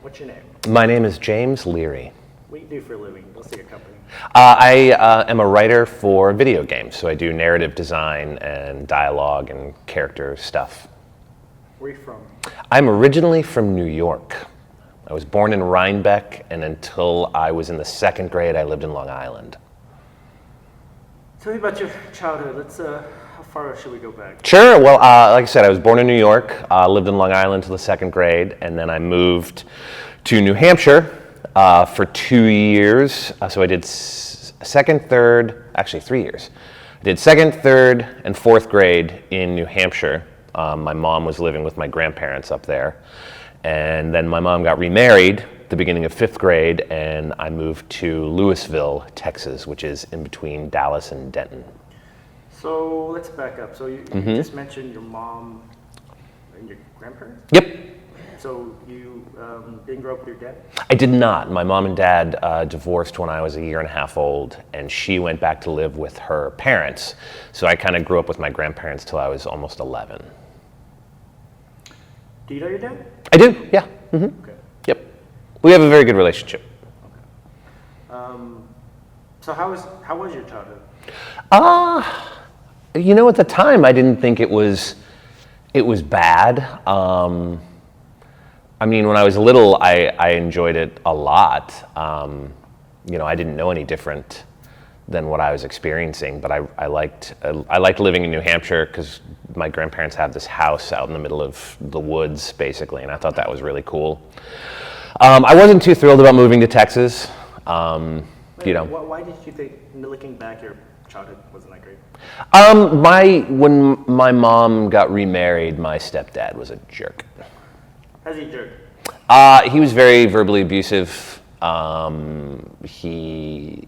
What's your name? My name is James Leary. What do you do for a living? What's your company? I am a writer for video games, so I do narrative design and dialogue and character stuff. Where are you from? I'm originally from New York. I was born in Rhinebeck, and until I was in the second grade, I lived in Long Island. Tell me about your childhood. How far should we go back? Sure. Well, like I said, I was born in New York, lived in Long Island till the second grade, and then I moved to New Hampshire for 2 years. So I did second, third, actually 3 years. I did second, third, and fourth grade in New Hampshire. My mom was living with my grandparents up there. And then my mom got remarried at the beginning of fifth grade, and I moved to Louisville, Texas, which is in between Dallas and Denton. So let's back up. So you just mentioned your mom and your grandparents? Yep. So you didn't grow up with your dad? I did not. My mom and dad divorced when I was 1.5 years old, and she went back to live with her parents. So I kind of grew up with my grandparents till I was almost 11. Do you know your dad? I do, yeah. Mm-hmm. Okay. Yep. We have a very good relationship. Okay. So how was your childhood? At the time I didn't think it was bad. When I was little, I enjoyed it a lot. I didn't know any different than what I was experiencing, but I liked living in New Hampshire because my grandparents had this house out in the middle of the woods, basically, and I thought that was really cool. I wasn't too thrilled about moving to Texas. Why did you think, looking back, your childhood wasn't that great? When my mom got remarried, my stepdad was a jerk. How's he a jerk? He was very verbally abusive. He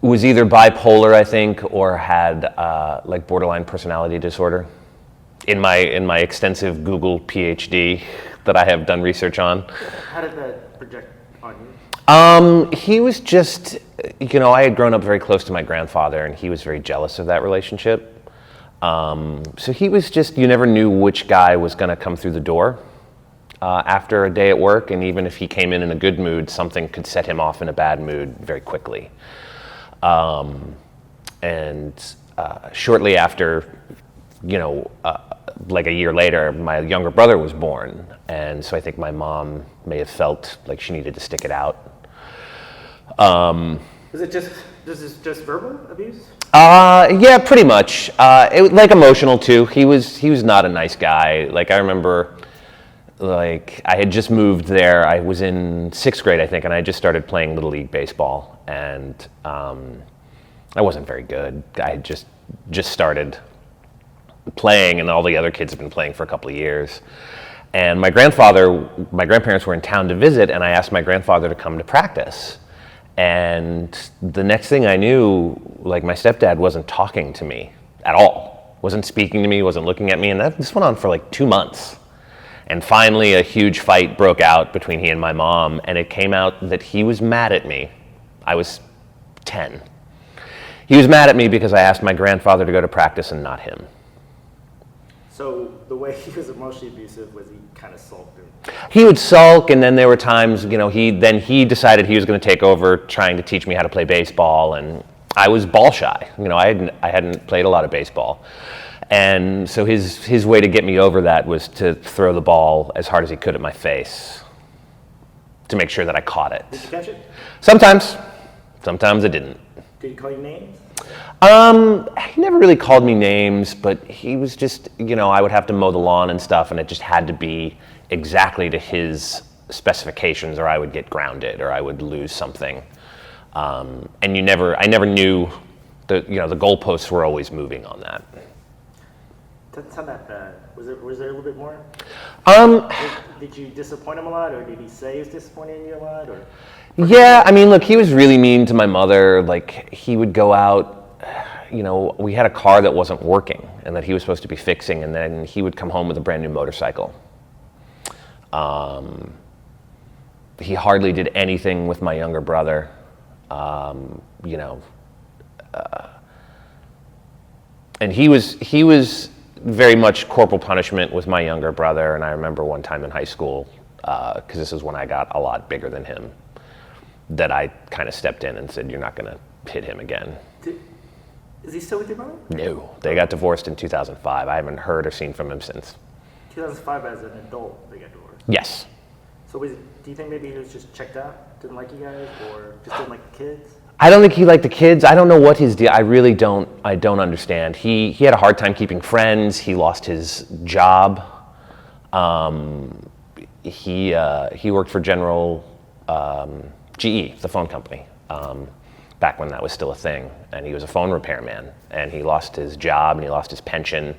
was either bipolar, I think, or had borderline personality disorder. In my extensive Google PhD that I have done research on. How did that project on you? He was just, I had grown up very close to my grandfather, and he was very jealous of that relationship. So he was just, you never knew which guy was going to come through the door after a day at work, and even if he came in a good mood, something could set him off in a bad mood very quickly. Shortly after, like a year later, my younger brother was born, and so I think my mom may have felt like she needed to stick it out. Was it just verbal abuse? Yeah, pretty much. It was emotional too. He was not a nice guy. I remember, I had just moved there. I was in sixth grade, I think, and I just started playing Little League baseball, and I wasn't very good. I had just started playing, and all the other kids had been playing for a couple of years. And my grandparents were in town to visit, and I asked my grandfather to come to practice. And the next thing I knew, my stepdad wasn't talking to me at all, wasn't speaking to me, wasn't looking at me, and this went on for 2 months. And finally, a huge fight broke out between he and my mom, and it came out that he was mad at me. I was 10. He was mad at me because I asked my grandfather to go to practice and not him. So the way he was emotionally abusive was he kind of sulked? He would sulk, and then there were times, he decided he was going to take over trying to teach me how to play baseball, and I was ball shy. I hadn't played a lot of baseball. And so his way to get me over that was to throw the ball as hard as he could at my face to make sure that I caught it. Did you catch it? Sometimes I didn't. Did he call you names? He never really called me names, but he was just, I would have to mow the lawn and stuff, and it just had to be exactly to his specifications, or I would get grounded, or I would lose something. And I never knew the goalposts were always moving on that. Doesn't sound that bad. Was there a little bit more? Did you disappoint him a lot, or did he say he was disappointing you a lot, or? Yeah, look, he was really mean to my mother. He would go out, we had a car that wasn't working and that he was supposed to be fixing, and then he would come home with a brand new motorcycle. He hardly did anything with my younger brother, and he was very much corporal punishment with my younger brother. And I remember one time in high school, because this is when I got a lot bigger than him, that I kind of stepped in and said, you're not going to hit him again. Is he still with your brother? No, they got divorced in 2005. I haven't heard or seen from him since. 2005 as an adult, they got divorced? Yes. So do you think maybe he was just checked out, didn't like you guys, or just didn't like the kids? I don't think he liked the kids. I don't know what his deal. I really don't. I don't understand. He had a hard time keeping friends. He lost his job. He worked for General GE, the phone company, back when that was still a thing. And he was a phone repairman. And he lost his job and he lost his pension.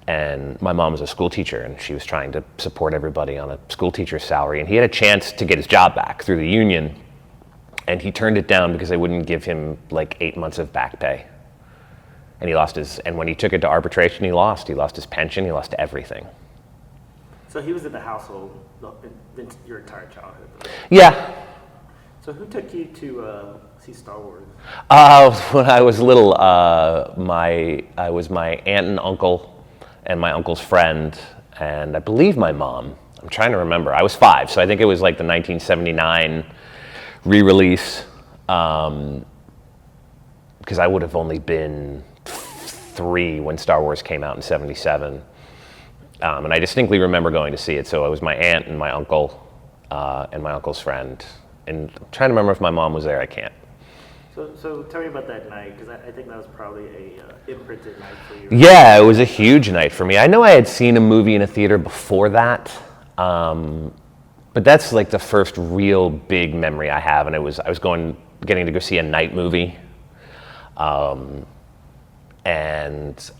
And my mom was a school teacher, and she was trying to support everybody on a school teacher's salary. And he had a chance to get his job back through the union. And he turned it down because they wouldn't give him like 8 months of back pay. And he lost and when he took it to arbitration, he lost his pension, he lost everything. So he was in the household your entire childhood? Yeah. So who took you to see Star Wars? When I was little, I was my aunt and uncle and my uncle's friend, and I believe my mom. I'm trying to remember. I was 5, so I think it was like the 1979 re-release, because I would have only been 3 when Star Wars came out in 77. And I distinctly remember going to see it. So it was my aunt and my uncle and my uncle's friend. And I'm trying to remember if my mom was there. I can't. So tell me about that night, because I think that was probably a imprinted night for you. Yeah, it was a huge night for me. I know I had seen a movie in a theater before that. But that's like the first real big memory I have, and I was getting to go see a night movie, and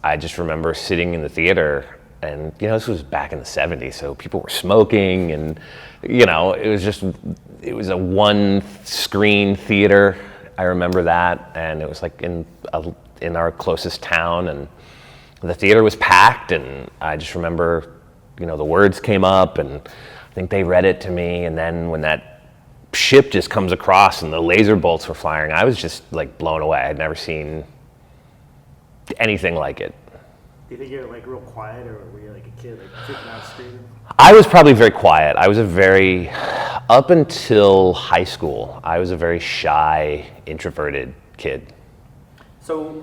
I just remember sitting in the theater, and this was back in the 70s, so people were smoking, and it was a one-screen theater. I remember that, and it was like in our closest town, and the theater was packed, and I just remember, the words came up, and I think they read it to me, and then when that ship just comes across and the laser bolts were firing, I was just like blown away. I'd never seen anything like it. Do you think you're like real quiet, or were you like a kid, like freaking out screaming? I was probably very quiet. Up until high school, I was a very shy, introverted kid. So,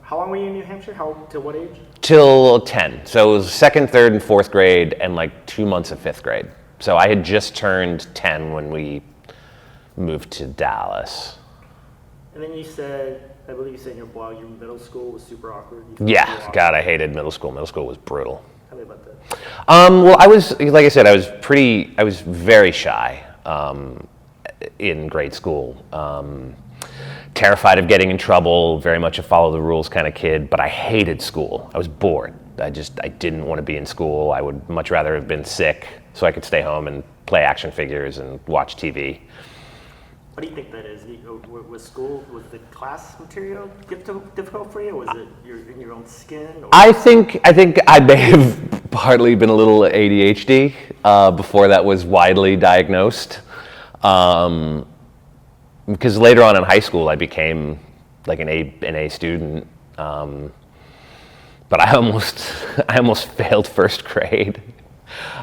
how long were you in New Hampshire? Till what age? Till 10. So it was 2nd, 3rd, and 4th grade, and like 2 months of 5th grade. So I had just turned 10 when we moved to Dallas. And then I believe you said in your blog, your middle school was super awkward. Yeah, God, I hated middle school. Middle school was brutal. Tell me about that. Well, I was, like I said, I was very shy in grade school. Terrified of getting in trouble, very much a follow the rules kind of kid, but I hated school. I was bored. I didn't want to be in school. I would much rather have been sick so I could stay home and play action figures and watch TV. What do you think that is? Was the class material difficult for you? Was it in your own skin? Or? I think I may have partly been a little ADHD before that was widely diagnosed. Because later on in high school, I became like an A student, but I almost failed 1st grade,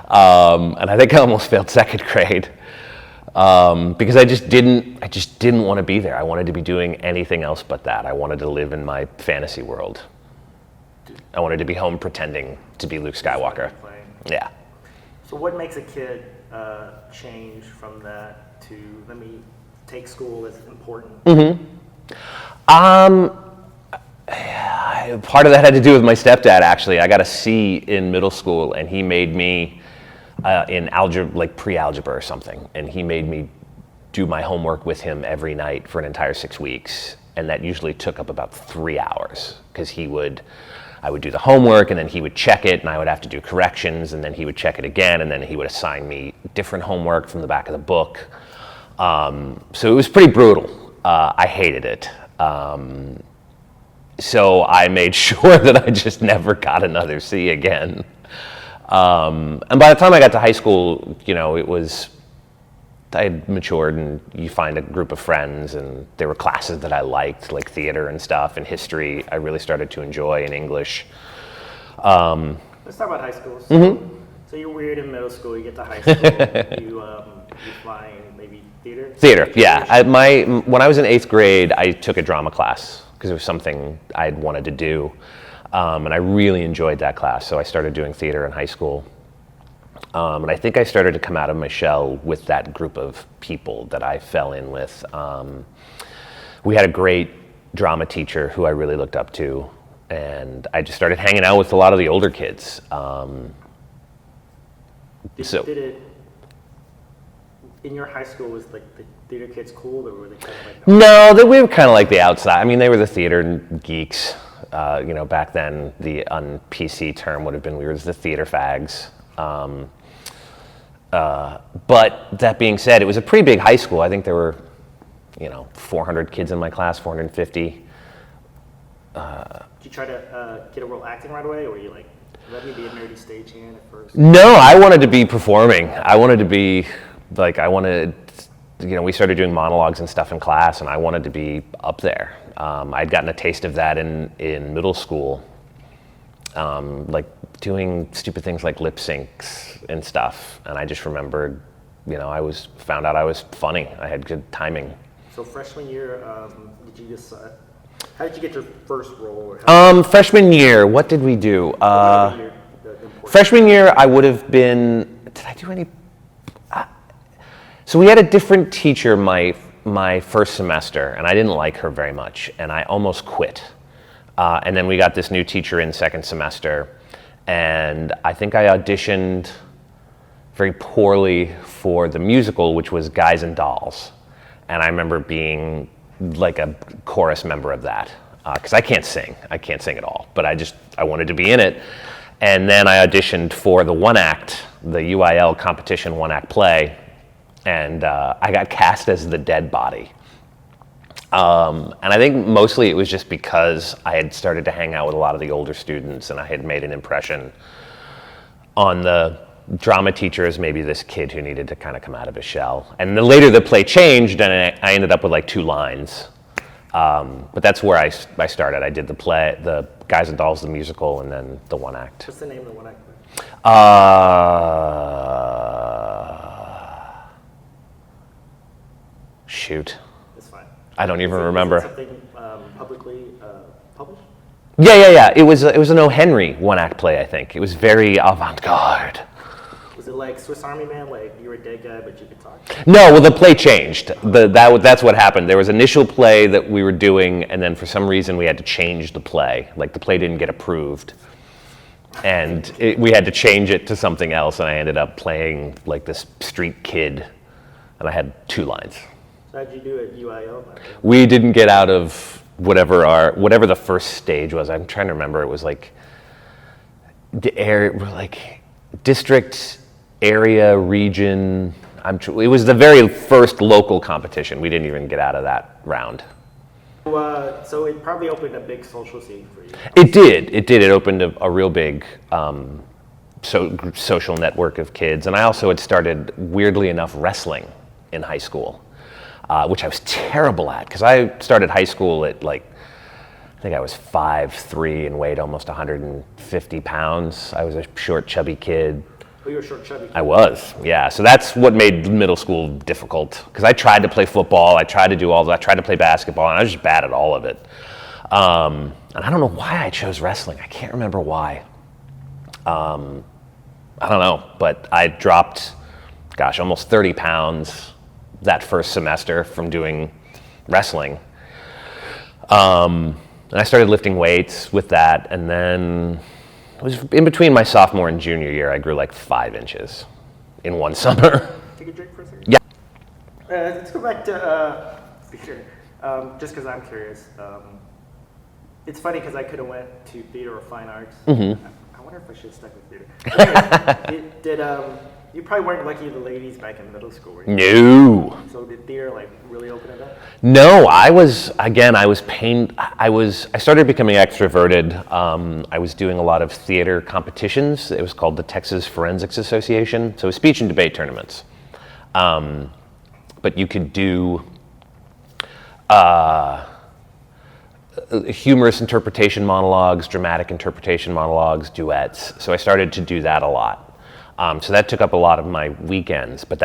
and I think I almost failed 2nd grade because I just didn't want to be there. I wanted to be doing anything else but that. I wanted to live in my fantasy world. I wanted to be home pretending to be Luke Skywalker. Yeah. So what makes a kid change from that to take school as important? Mm-hmm. Part of that had to do with my stepdad, actually. I got a C in middle school, and he made me in algebra, like pre-algebra or something, and he made me do my homework with him every night for an entire 6 weeks, and that usually took up about 3 hours, because I would do the homework, and then he would check it, and I would have to do corrections, and then he would check it again, and then he would assign me different homework from the back of the book. So it was pretty brutal. I hated it. So I made sure that I just never got another C again. And by the time I got to high school, I had matured, and you find a group of friends, and there were classes that I liked, like theater and stuff, and history I really started to enjoy, and English. Let's talk about high school. So Mm-hmm. So you're weird in middle school. You get to high school. You find maybe theater. Theater, yeah. When I was in 8th grade, I took a drama class because it was something I'd wanted to do, and I really enjoyed that class. So I started doing theater in high school, and I think I started to come out of my shell with that group of people that I fell in with. We had a great drama teacher who I really looked up to, and I just started hanging out with a lot of the older kids. Did it in your high school? Was like the theater kids cool, or were they kind of like? No, we were kind of like the outside. I mean, they were the theater geeks. Back then, the un-PC term would have been we were the theater fags. But that being said, it was a pretty big high school. I think there were, 400 kids in my class, 450. Did you try to get a role acting right away, or were you like, let me be a nerdy stagehand at first? No, I wanted to be performing. I wanted to be, we started doing monologues and stuff in class, and I wanted to be up there. I'd gotten a taste of that in middle school, doing stupid things like lip syncs and stuff. And I just remembered, found out I was funny. I had good timing. So freshman year, how did you get your first role? Or freshman year, what did we do? Freshman year, I would have been. Did I do any? So we had a different teacher my first semester, and I didn't like her very much, and I almost quit. And then we got this new teacher in second semester, and I think I auditioned very poorly for the musical, which was Guys and Dolls. And I remember being like a chorus member of that, because I can't sing at all, but I wanted to be in it. And then I auditioned for the UIL competition one-act play, and I got cast as the dead body. And I think mostly it was just because I had started to hang out with a lot of the older students, and I had made an impression on the drama teacher as maybe this kid who needed to kind of come out of his shell. And then later the play changed, and I ended up with like 2 lines. But that's where I started. I did the play, the Guys and Dolls, the musical, and then the one act. What's the name of the one act play? Shoot. That's fine. I don't even remember. Is it something publicly published? Yeah. It was an O. Henry one-act play, I think. It was very avant-garde. Was it like Swiss Army Man, like you were a dead guy but you could talk? No, well, the play changed. That's what happened. There was initial play that we were doing, and then for some reason we had to change the play. Like the play didn't get approved, and we had to change it to something else, and I ended up playing like this street kid, and I had 2 lines. So how'd you do at UIL? We didn't get out of whatever the first stage was. I'm trying to remember. It was like district, area, region. It was the very first local competition. We didn't even get out of that round. So it probably opened a big social scene for you. It did. It opened a real big social network of kids. And I also had started, weirdly enough, wrestling in high school, which I was terrible at, because I started high school at I think I was 5'3" and weighed almost 150 pounds. I was a short, chubby kid. Oh, you were a short, chubby kid? I was, yeah. So that's what made middle school difficult, because I tried to play football, I tried to do all that, I tried to play basketball, and I was just bad at all of it. And I don't know why I chose wrestling. I can't remember why. I don't know, but I dropped, almost 30 pounds that first semester from doing wrestling. And I started lifting weights with that, and then it was in between my sophomore and junior year, I grew like 5 inches in one summer. Take a drink for a second? Yeah. Let's go back to theater, just because I'm curious. It's funny because I could have went to theater or fine arts. Mm-hmm. I wonder if I should have stuck with theater. You probably weren't lucky the ladies back in middle school, were you? No. So did theater really open it up? No, I started becoming extroverted. I was doing a lot of theater competitions. It was called the Texas Forensics Association. So it was speech and debate tournaments. But you could do humorous interpretation monologues, dramatic interpretation monologues, duets. So I started to do that a lot. So that took up a lot of my weekends, but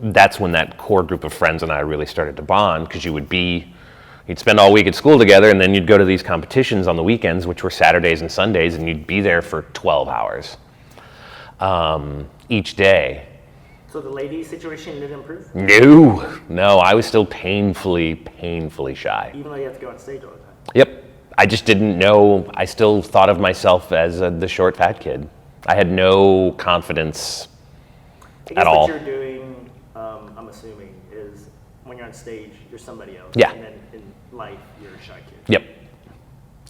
that's when that core group of friends and I really started to bond, because you'd spend all week at school together, and then you'd go to these competitions on the weekends, which were Saturdays and Sundays, and you'd be there for 12 hours each day. So the ladies' situation didn't improve? No, I was still painfully shy. Even though you have to go on stage all the time? Yep. I just didn't know. I still thought of myself as the short, fat kid. I had no confidence at all. What you're doing, I'm assuming, is when you're on stage, you're somebody else. Yeah. And then in life, you're a shy kid. Yep.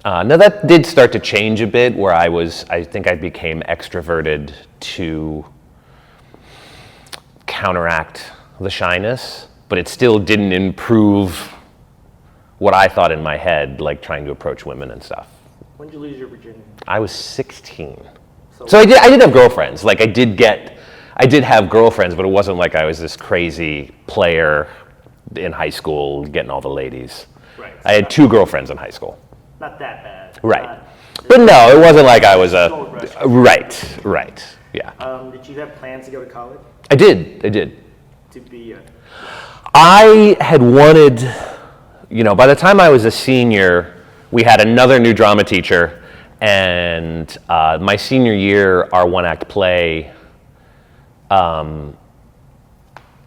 Now that did start to change a bit, where I think I became extroverted to counteract the shyness, but it still didn't improve what I thought in my head, like trying to approach women and stuff. When did you lose your virginity? I was 16. So I did have girlfriends. Like I did have girlfriends, but it wasn't like I was this crazy player in high school getting all the ladies. Right. I had 2 girlfriends in high school. Not that bad. Right. But no, it wasn't like I was right. Yeah. Did you have plans to go to college? I did. To be a... I had wanted, by the time I was a senior, we had another new drama teacher, and my senior year, our one-act play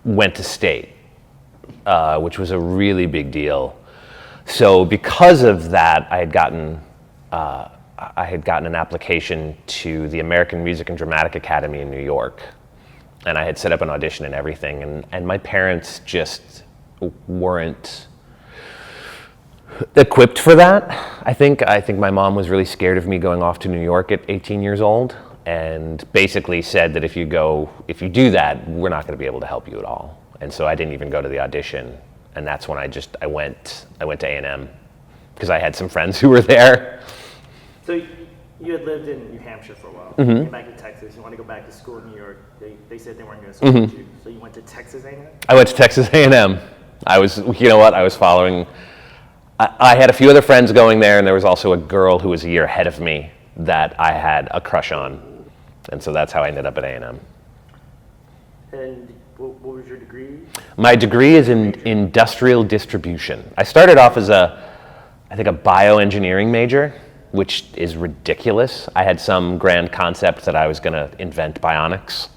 went to state, which was a really big deal. So because of that, I had gotten an application to the American Music and Dramatic Academy in New York, and I had set up an audition and everything, and my parents just weren't equipped for that. I think my mom was really scared of me going off to New York at 18 years old, and basically said that if you do that, we're not going to be able to help you at all. And so I didn't even go to the audition, and that's when I went to A&M because I had some friends who were there. So you had lived in New Hampshire for a while. Mm-hmm. You came back to Texas. You want to go back to school in New York. They said they weren't going to support you. So you went to Texas A&M? I went to Texas A&M. I was following. I had a few other friends going there, and there was also a girl who was a year ahead of me that I had a crush on. And so that's how I ended up at A&M. And what was your degree? My degree is in industrial distribution. I started off as a bioengineering major, which is ridiculous. I had some grand concept that I was going to invent bionics,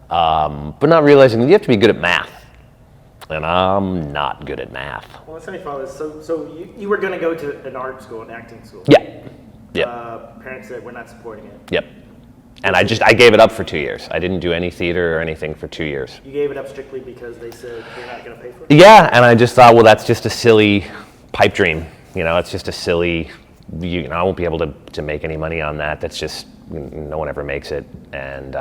but not realizing that you have to be good at math. And I'm not good at math. Well, let's say follow this. So you were going to go to an art school, an acting school. Yeah. Parents said, we're not supporting it. Yep. And I gave it up for 2 years. I didn't do any theater or anything for 2 years. You gave it up strictly because they said they're not going to pay for it? Yeah, and I just thought, well, that's just a silly pipe dream. It's just a silly, I won't be able to make any money on that. That's just, no one ever makes it. And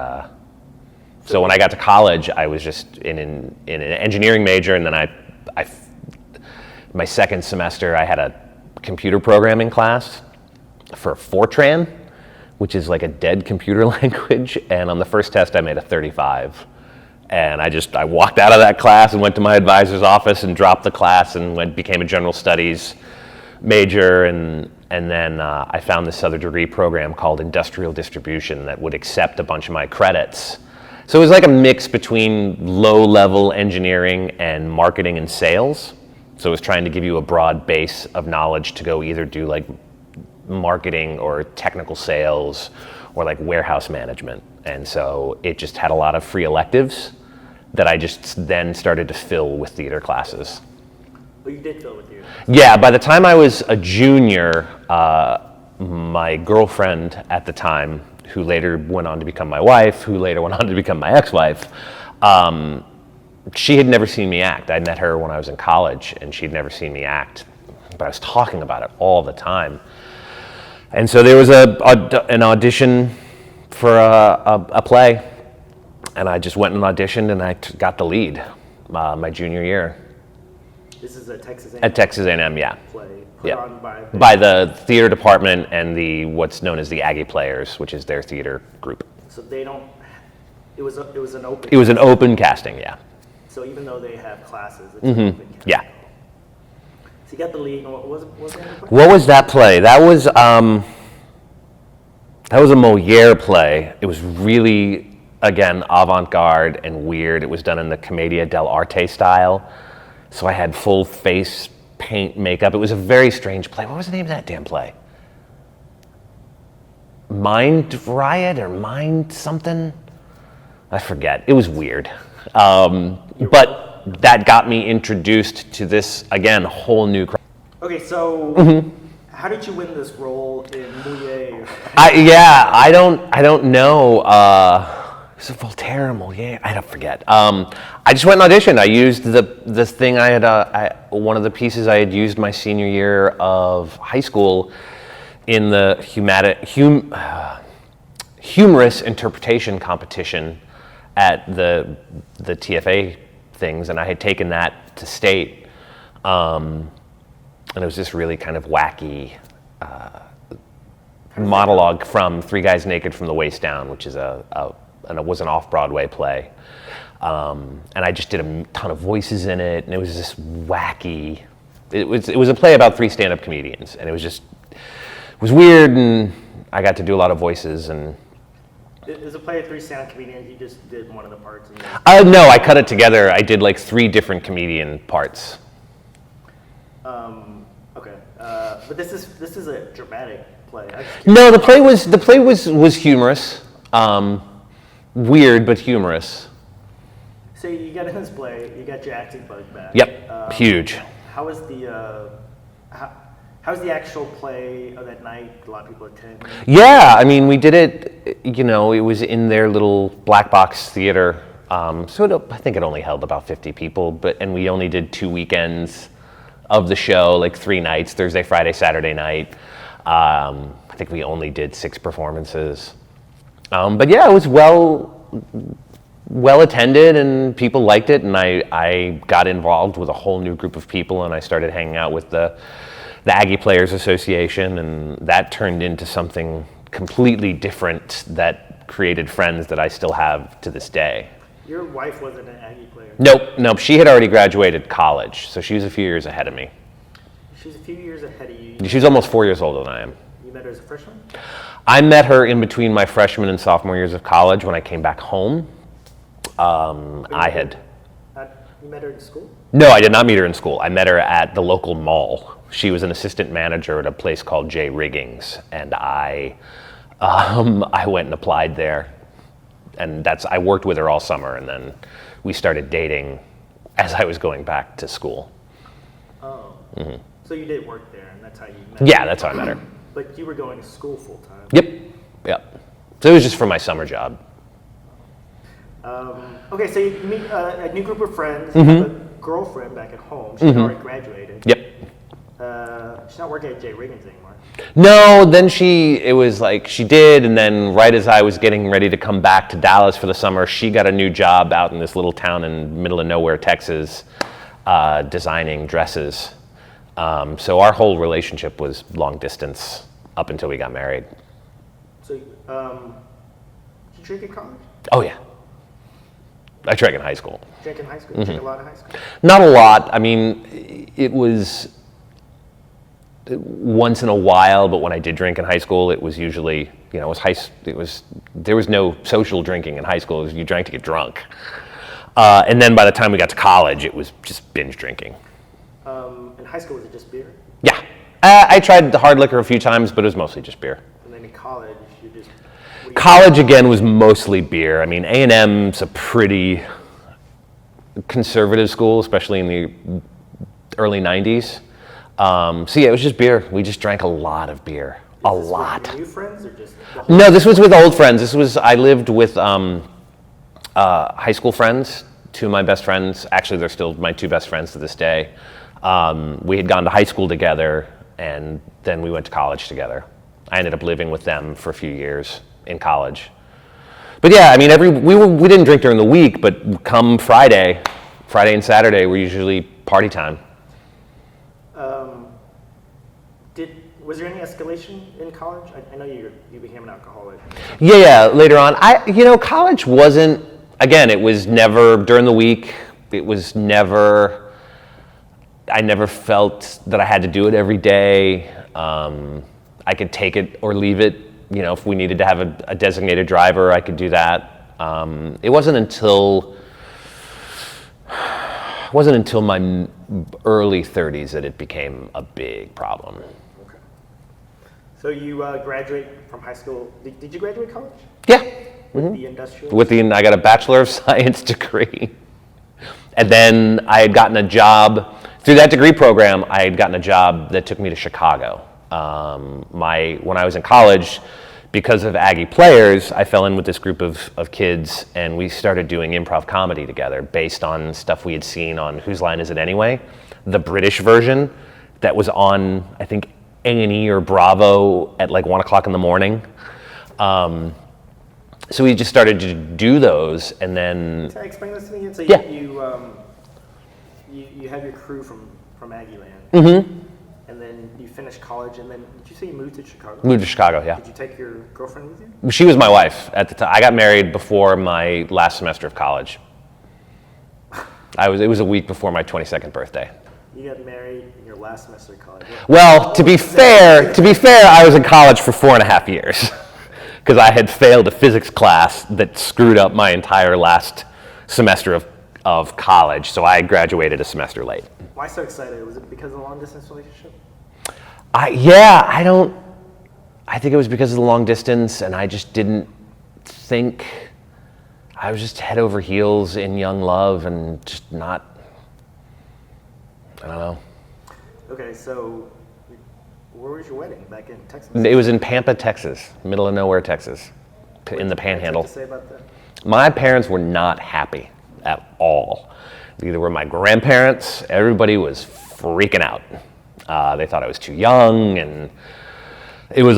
so when I got to college, I was just in an engineering major, and then my second semester, I had a computer programming class for Fortran, which is like a dead computer language, and on the first test I made a 35. And I walked out of that class and went to my advisor's office and dropped the class and became a general studies major, and then I found this other degree program called industrial distribution that would accept a bunch of my credits. So it was like a mix between low-level engineering and marketing and sales. So it was trying to give you a broad base of knowledge to go either do like marketing or technical sales or like warehouse management. And so it just had a lot of free electives that I just then started to fill with theater classes. Well, you did fill with theater. Yeah, by the time I was a junior, my girlfriend at the time, who later went on to become my wife, who later went on to become my ex-wife, she had never seen me act. I met her when I was in college, and she'd never seen me act, but I was talking about it all the time. And so there was an audition for a play, and I just went and auditioned, and I got the lead my junior year. This is at Texas A&M? At Texas A&M, yeah. Play put on by the theater department and what's known as the Aggie Players, which is their theater group. So they don't. It was an open. It was an open casting, yeah. So even though they have classes, it's an open casting. Yeah. So you got the lead. What was that? What was that play? That was That was a Moliere play. It was really, again, avant-garde and weird. It was done in the Commedia dell'arte style. So I had full face paint, makeup. It was a very strange play. What was the name of that damn play? Mind Riot or Mind something? I forget. It was weird. But that got me introduced to this, again, whole new crowd. Okay, so how did you win this role in Moliere? I don't know. Was it Voltaire or Moliere? I don't forget. I just went and auditioned. I used this thing I had, one of the pieces I had used my senior year of high school in the humorous interpretation competition at the TFA things, and I had taken that to state, and it was this really kind of wacky monologue from Three Guys Naked from the Waist Down, which is was an off-Broadway play, and I just did a ton of voices in it, and it was this wacky. It was a play about 3 stand-up comedians, and it was weird, and I got to do a lot of voices. And it was a play of 3 stand-up comedians. You just did one of the parts. No, I cut it together. I did like 3 different comedian parts. Okay, but this is a dramatic play. No, the play was humorous, weird but humorous. So you got in this play, you got your acting bug back. Yep, huge. How was the actual play of that night? A lot of people attend. Yeah, I mean, we did it. It was in their little black box theater. So I think it only held about 50 people, and we only did 2 weekends of the show, like 3 nights, Thursday, Friday, Saturday night. I think we only did 6 performances. But yeah, it was well attended, and people liked it, and I got involved with a whole new group of people, and I started hanging out with the Aggie Players Association, and that turned into something completely different that created friends that I still have to this day. Your wife wasn't an Aggie player? Nope. She had already graduated college, so she was a few years ahead of me. She's a few years ahead of you. She's almost 4 years older than I am. You met her as a freshman? I met her in between my freshman and sophomore years of college when I came back home. You met her in school? No, I did not meet her in school. I met her at the local mall. She was an assistant manager at a place called J. Riggings, and I went and applied there, and I worked with her all summer, and then we started dating as I was going back to school. Oh, So you did work there, and that's how you met her? Yeah, that's how I met her. But you were going to school full time? Yep. So it was just for my summer job. Okay, so you meet a new group of friends. You have a girlfriend back at home. She's already graduated. Yep. She's not working at J. Riggins anymore. No, then it was like she did, and then right as I was getting ready to come back to Dallas for the summer, she got a new job out in this little town in middle of nowhere, Texas, designing dresses. So our whole relationship was long distance up until we got married. So, did you drink in college? Oh yeah. I drank in high school. Drank in high school? You drank a lot in high school? Not a lot. I mean, it was once in a while, but when I did drink in high school, it was usually, there was no social drinking in high school. You drank to get drunk. And then by the time we got to college, it was just binge drinking. In high school, was it just beer? Yeah. I tried the hard liquor a few times, but it was mostly just beer. And then in college, College, again, was mostly beer. I mean, A&M's a pretty conservative school, especially in the early 90s. So yeah, it was just beer. We just drank a lot of beer. A lot. With new friends or just No, this was with old friends. I lived with high school friends, 2 of my best friends. Actually, they're still my 2 best friends to this day. We had gone to high school together, and then we went to college together. I ended up living with them for a few years in college. But yeah, I mean, we didn't drink during the week, but come Friday and Saturday were usually party time. Was there any escalation in college? I know you became an alcoholic. Yeah, later on. College wasn't, again, it was never during the week. It was never, I never felt that I had to do it every day. I could take it or leave it. if we needed to have a designated driver, I could do that. It wasn't until my early 30s that it became a big problem. Okay. So you graduate from high school. Did you graduate college? Yeah. With the industrial? I got a Bachelor of Science degree. And then I had gotten a job, through that degree program, I had gotten a job that took me to Chicago. When I was in college, because of Aggie Players, I fell in with this group of kids, and we started doing improv comedy together based on stuff we had seen on Whose Line Is It Anyway? The British version that was on, I think, A&E or Bravo at like 1 o'clock in the morning. So we just started to do those, and then... Can I explain this to me again? So yeah. You have your crew from Aggieland, and then you finished college, and then did you say you moved to Chicago? Moved to Chicago, yeah. Did you take your girlfriend with you? She was my wife at the time. I got married before my last semester of college. It was a week before my 22nd birthday. You got married in your last semester of college. Well, to be fair, I was in college for 4.5 years because I had failed a physics class that screwed up my entire last semester of college, so I graduated a semester late. Why so excited? Was it because of the long distance relationship? I think it was because of the long distance, and I just didn't think, I was just head over heels in young love and just not, I don't know. Okay, so where was your wedding? Back in Texas? It was in Pampa, Texas, middle of nowhere, Texas, in the Panhandle. What did you say about that? My parents were not happy at all. Neither were my grandparents. Everybody was freaking out. They thought I was too young, and it was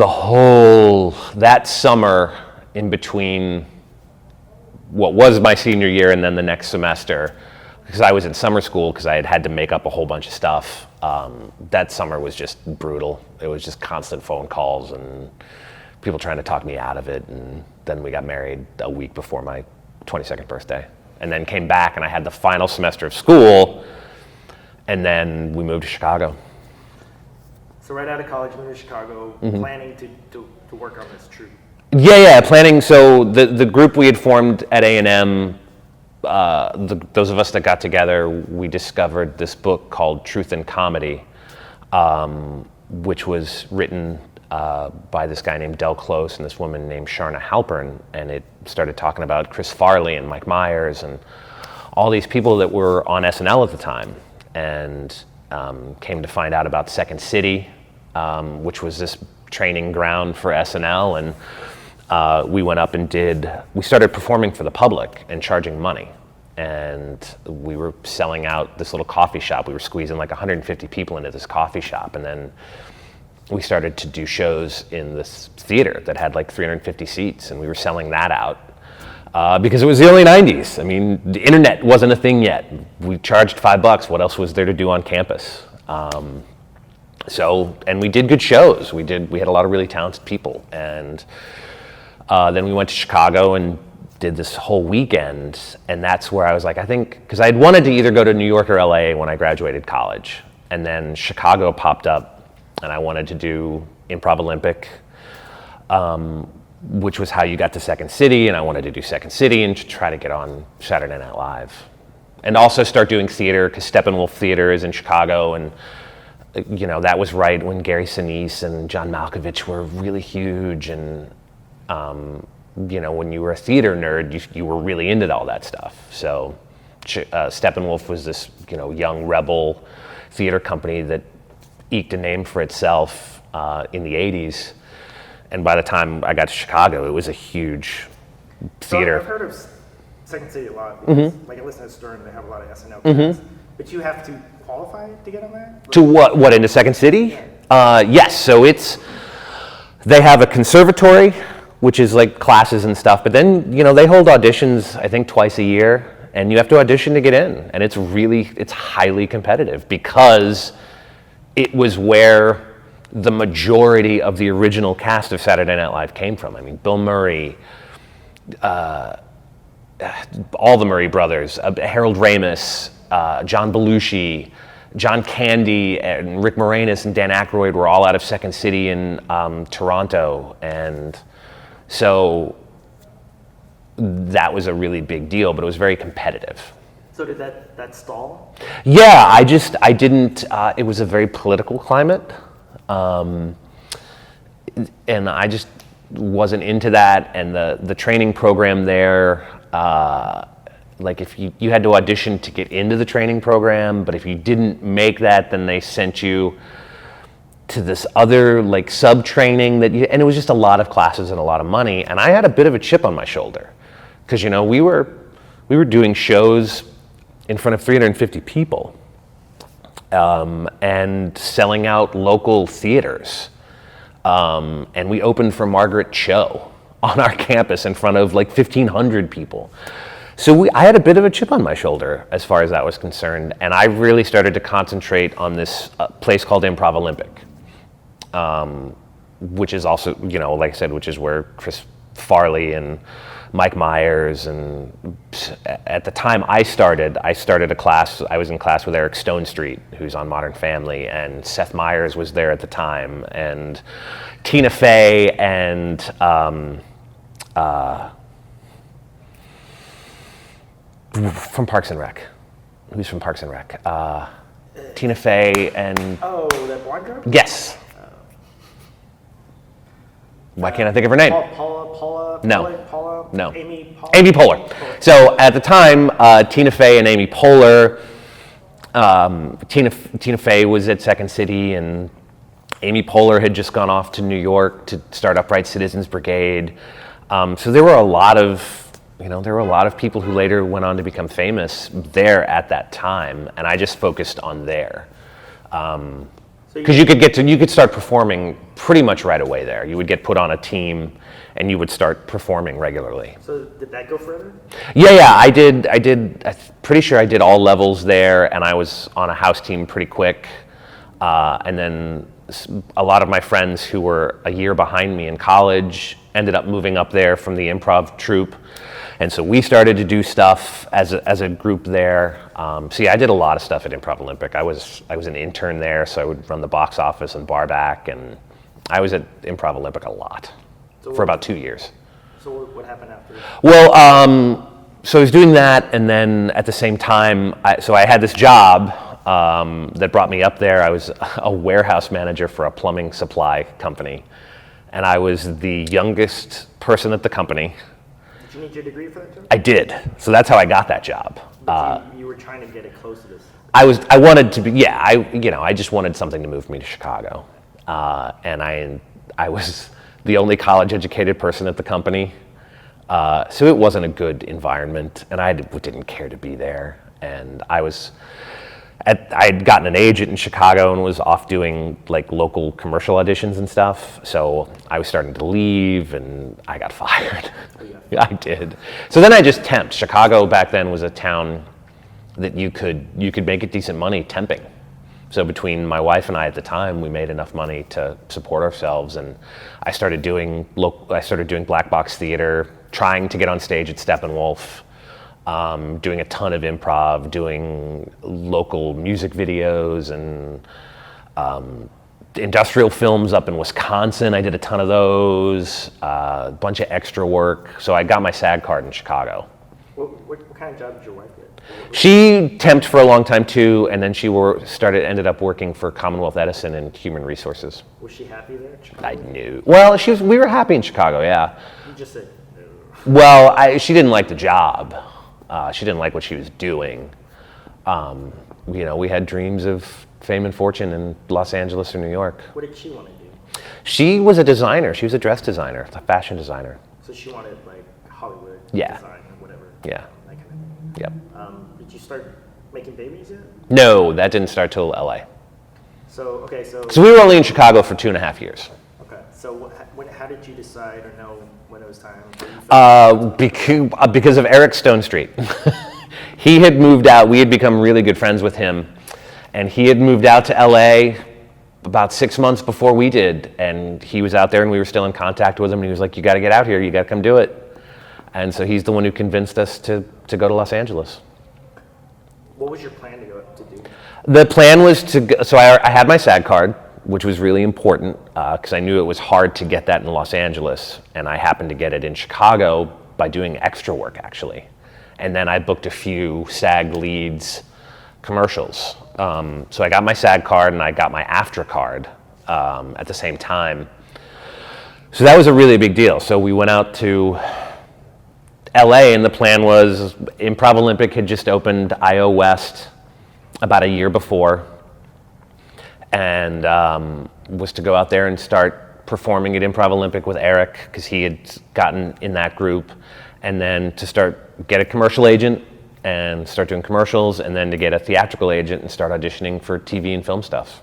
that summer in between what was my senior year and then the next semester, because I was in summer school because I had to make up a whole bunch of stuff. That summer was just brutal. It was just constant phone calls and people trying to talk me out of it, and then we got married a week before my 22nd birthday, and then came back, and I had the final semester of school, and then we moved to Chicago. So right out of college, moved to Chicago, planning to work on this troupe. Yeah, planning. So the group we had formed at A&M, those of us that got together, we discovered this book called Truth in Comedy, which was written by this guy named Del Close and this woman named Sharna Halpern, and it started talking about Chris Farley and Mike Myers and all these people that were on SNL at the time, and came to find out about Second City, which was this training ground for SNL, and we went up and we started performing for the public and charging money, and we were selling out this little coffee shop. We were squeezing like 150 people into this coffee shop, and then we started to do shows in this theater that had like 350 seats, and we were selling that out because it was the early 90s. I mean, the internet wasn't a thing yet. We charged $5. What else was there to do on campus? And we did good shows. We had a lot of really talented people, and then we went to Chicago and did this whole weekend, and that's where I was like, I think, because I had wanted to either go to New York or LA when I graduated college, and then Chicago popped up, and I wanted to do Improv Olympic, which was how you got to Second City, and I wanted to do Second City and try to get on Saturday Night Live. And also start doing theater, because Steppenwolf Theater is in Chicago, and that was right when Gary Sinise and John Malkovich were really huge, and when you were a theater nerd, you were really into all that stuff. So Steppenwolf was this young rebel theater company that eked a name for itself in the 80s, and by the time I got to Chicago, it was a huge theater. So I've heard of Second City a lot, because, like I listen to Stern, they have a lot of SNL cast, but you have to qualify to get on that? To what, into Second City? Yeah. Yes, so they have a conservatory, which is like classes and stuff, but then, they hold auditions, I think, twice a year, and you have to audition to get in, and it's highly competitive, because it was where the majority of the original cast of Saturday Night Live came from. I mean, Bill Murray, all the Murray brothers, Harold Ramis, John Belushi, John Candy and Rick Moranis and Dan Aykroyd were all out of Second City in Toronto, and so that was a really big deal, but it was very competitive. So did that stall? Yeah, I didn't, it was a very political climate, and I just wasn't into that, and the training program there, like if you had to audition to get into the training program, but if you didn't make that, then they sent you to this other like sub-training and it was just a lot of classes and a lot of money, and I had a bit of a chip on my shoulder, because we were doing shows in front of 350 people, and selling out local theaters. And we opened for Margaret Cho on our campus in front of like 1,500 people. So I had a bit of a chip on my shoulder as far as that was concerned, and I really started to concentrate on this place called Improv Olympic, which is also, like I said, which is where Chris Farley and Mike Myers, and at the time I started a class. I was in class with Eric Stonestreet, who's on Modern Family, and Seth Meyers was there at the time, and Tina Fey, and from Parks and Rec. Who's from Parks and Rec? Tina Fey and... Oh, that blonde girl? Yes. Why can't I think of her name? Paula? No. Amy Poehler. So at the time, Tina Fey and Amy Poehler, Tina Fey was at Second City, and Amy Poehler had just gone off to New York to start Upright Citizens Brigade. So there were a lot of people who later went on to become famous there at that time, and I just focused on there. Because you could start performing pretty much right away there. You would get put on a team, and you would start performing regularly. So did that go further? Yeah, I did. I'm pretty sure I did all levels there, and I was on a house team pretty quick. And then a lot of my friends who were a year behind me in college ended up moving up there from the improv troupe. And so we started to do stuff as a group there. I did a lot of stuff at Improv Olympic. I was an intern there, so I would run the box office and bar back, and I was at Improv Olympic a lot for about 2 years. So what happened after that? Well, so I was doing that, and then at the same time, I had this job that brought me up there. I was a warehouse manager for a plumbing supply company, and I was the youngest person at the company. Did you need your degree for that job? I did. So that's how I got that job. But you were trying to get it close to this. I wanted to be, I just wanted something to move me to Chicago. And I was the only college educated person at the company. So it wasn't a good environment, and I didn't care to be there. And I had gotten an agent in Chicago and was off doing like local commercial auditions and stuff. So I was starting to leave, and I got fired. I did. So then I just temped. Chicago back then was a town that you could make a decent money temping. So between my wife and I at the time, we made enough money to support ourselves, and I started doing black box theater, trying to get on stage at Steppenwolf. Doing a ton of improv, doing local music videos, and industrial films up in Wisconsin. I did a ton of those, a bunch of extra work. So I got my SAG card in Chicago. What kind of job did your wife get? She temped for a long time too, and then she ended up working for Commonwealth Edison in human resources. Was she happy there in Chicago? I knew. Well, we were happy in Chicago, yeah. You just said no. Well, she didn't like the job. She didn't like what she was doing. We had dreams of fame and fortune in Los Angeles or New York. What did she want to do? She was a designer. She was a dress designer, a fashion designer. So she wanted like Hollywood Yeah. design or whatever. Yeah. That kind of thing. Yep. Did you start making babies yet? No, that didn't start till LA. So we were only in Chicago for 2.5 years. Okay. So how did you decide or know when it was time? Because of Eric Stonestreet. He had moved out. We had become really good friends with him, and he had moved out to LA about 6 months before we did, and he was out there, and we were still in contact with him, and he was like, you got to get out here, you got to come do it. And so he's the one who convinced us to go to Los Angeles. What was your plan to do? The plan was to go, so I had my SAG card, which was really important because I knew it was hard to get that in Los Angeles, and I happened to get it in Chicago by doing extra work, actually. And then I booked a few SAG leads commercials. So I got my SAG card and I got my AFTRA card at the same time. So that was a really big deal. So we went out to LA, and the plan was Improv Olympic had just opened IO West about a year before, and was to go out there and start performing at Improv Olympic with Eric, because he had gotten in that group, and then to get a commercial agent and start doing commercials, and then to get a theatrical agent and start auditioning for TV and film stuff.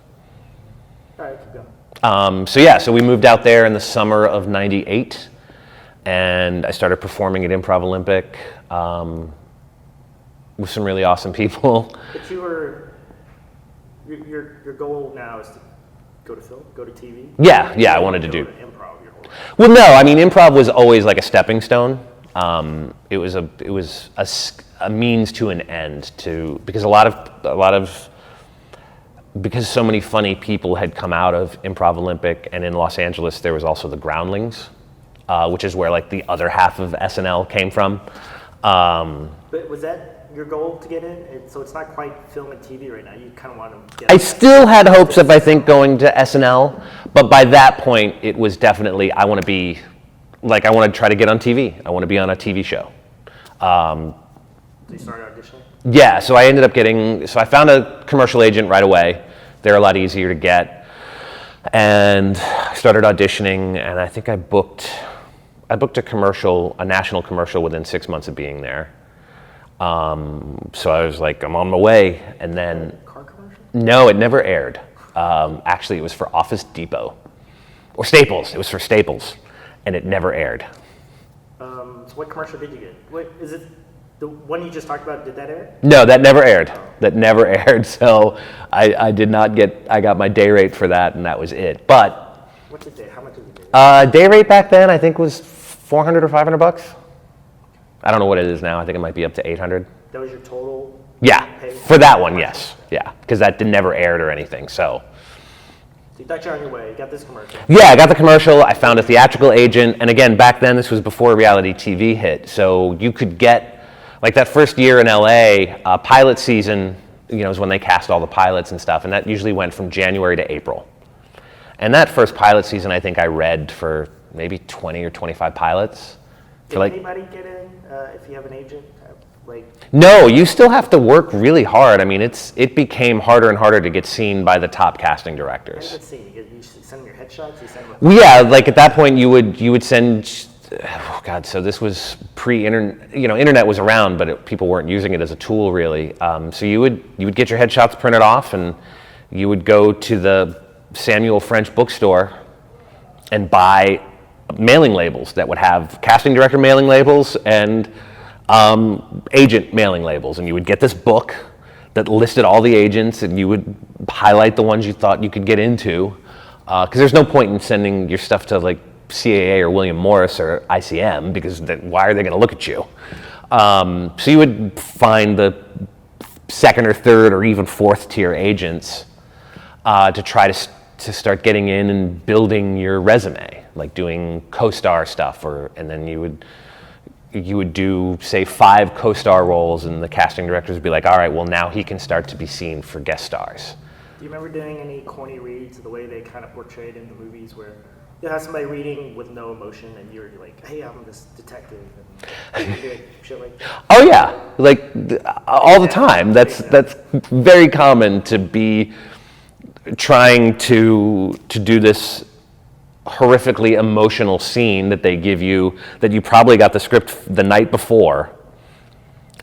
All right, keep going. So we moved out there in the summer of '98, and I started performing at Improv Olympic with some really awesome people. But your goal now is to go to film, go to TV? Yeah, I wanted to do improv your whole life. Well, no, I mean, improv was always like a stepping stone. It was a means to an end because because so many funny people had come out of Improv Olympic, and in Los Angeles there was also the Groundlings, which is where like the other half of SNL came from. But was that your goal to get in? So it's not quite film and TV right now. You kind of want to get. I still had hopes of, I think, going to SNL, but by that point it was definitely I want to try to get on TV. I want to be on a TV show. So you started auditioning? Yeah, so I found a commercial agent right away. They're a lot easier to get. And I started auditioning, and I think I booked a national commercial within 6 months of being there. So I was like, I'm on my way, and then... Car commercial? No, it never aired. Actually, it was for Office Depot. Or Staples, it was for Staples, and it never aired. So what commercial did you get? Wait, is it the one you just talked about, did that air? No, that never aired. That never aired, so I did not I got my day rate for that, and that was it. But... What's a day? How much is a day? Day rate back then, I think, was $400 or $500. I don't know what it is now. I think it might be up to $800. That was your total? Yeah, pay? for that one, yes. Yeah, because that never aired or anything, so. So you thought you're on your way. You got this commercial. Yeah, I got the commercial. I found a theatrical agent. And again, back then, this was before reality TV hit. So you could get, like that first year in LA, pilot season, is when they cast all the pilots and stuff. And that usually went from January to April. And that first pilot season, I think I read for maybe 20 or 25 pilots. Did anybody get in if you have an agent? No, you still have to work really hard. I mean, it became harder and harder to get seen by the top casting directors. Let's see. You send them your headshots. You send them. Well, yeah, like at that point, you would send. Oh God! So this was pre-internet. Internet was around, but people weren't using it as a tool really. So you would get your headshots printed off, and you would go to the Samuel French bookstore and buy mailing labels that would have casting director mailing labels and agent mailing labels, and you would get this book that listed all the agents, and you would highlight the ones you thought you could get into, because there's no point in sending your stuff to like CAA or William Morris or ICM, because why are they going to look at you? So you would find the second or third or even fourth tier agents to try to start getting in and building your resume, like doing co-star stuff, and then you would do, say, 5 co-star roles, and the casting directors would be like, all right, well, now he can start to be seen for guest stars. Do you remember doing any corny reads, the way they kind of portrayed in the movies, where you have somebody reading with no emotion, and you're like, hey, I'm this detective, and shit like that? Oh, yeah, like all the time. That's very common to be trying to do this horrifically emotional scene that they give you, that you probably got the script the night before,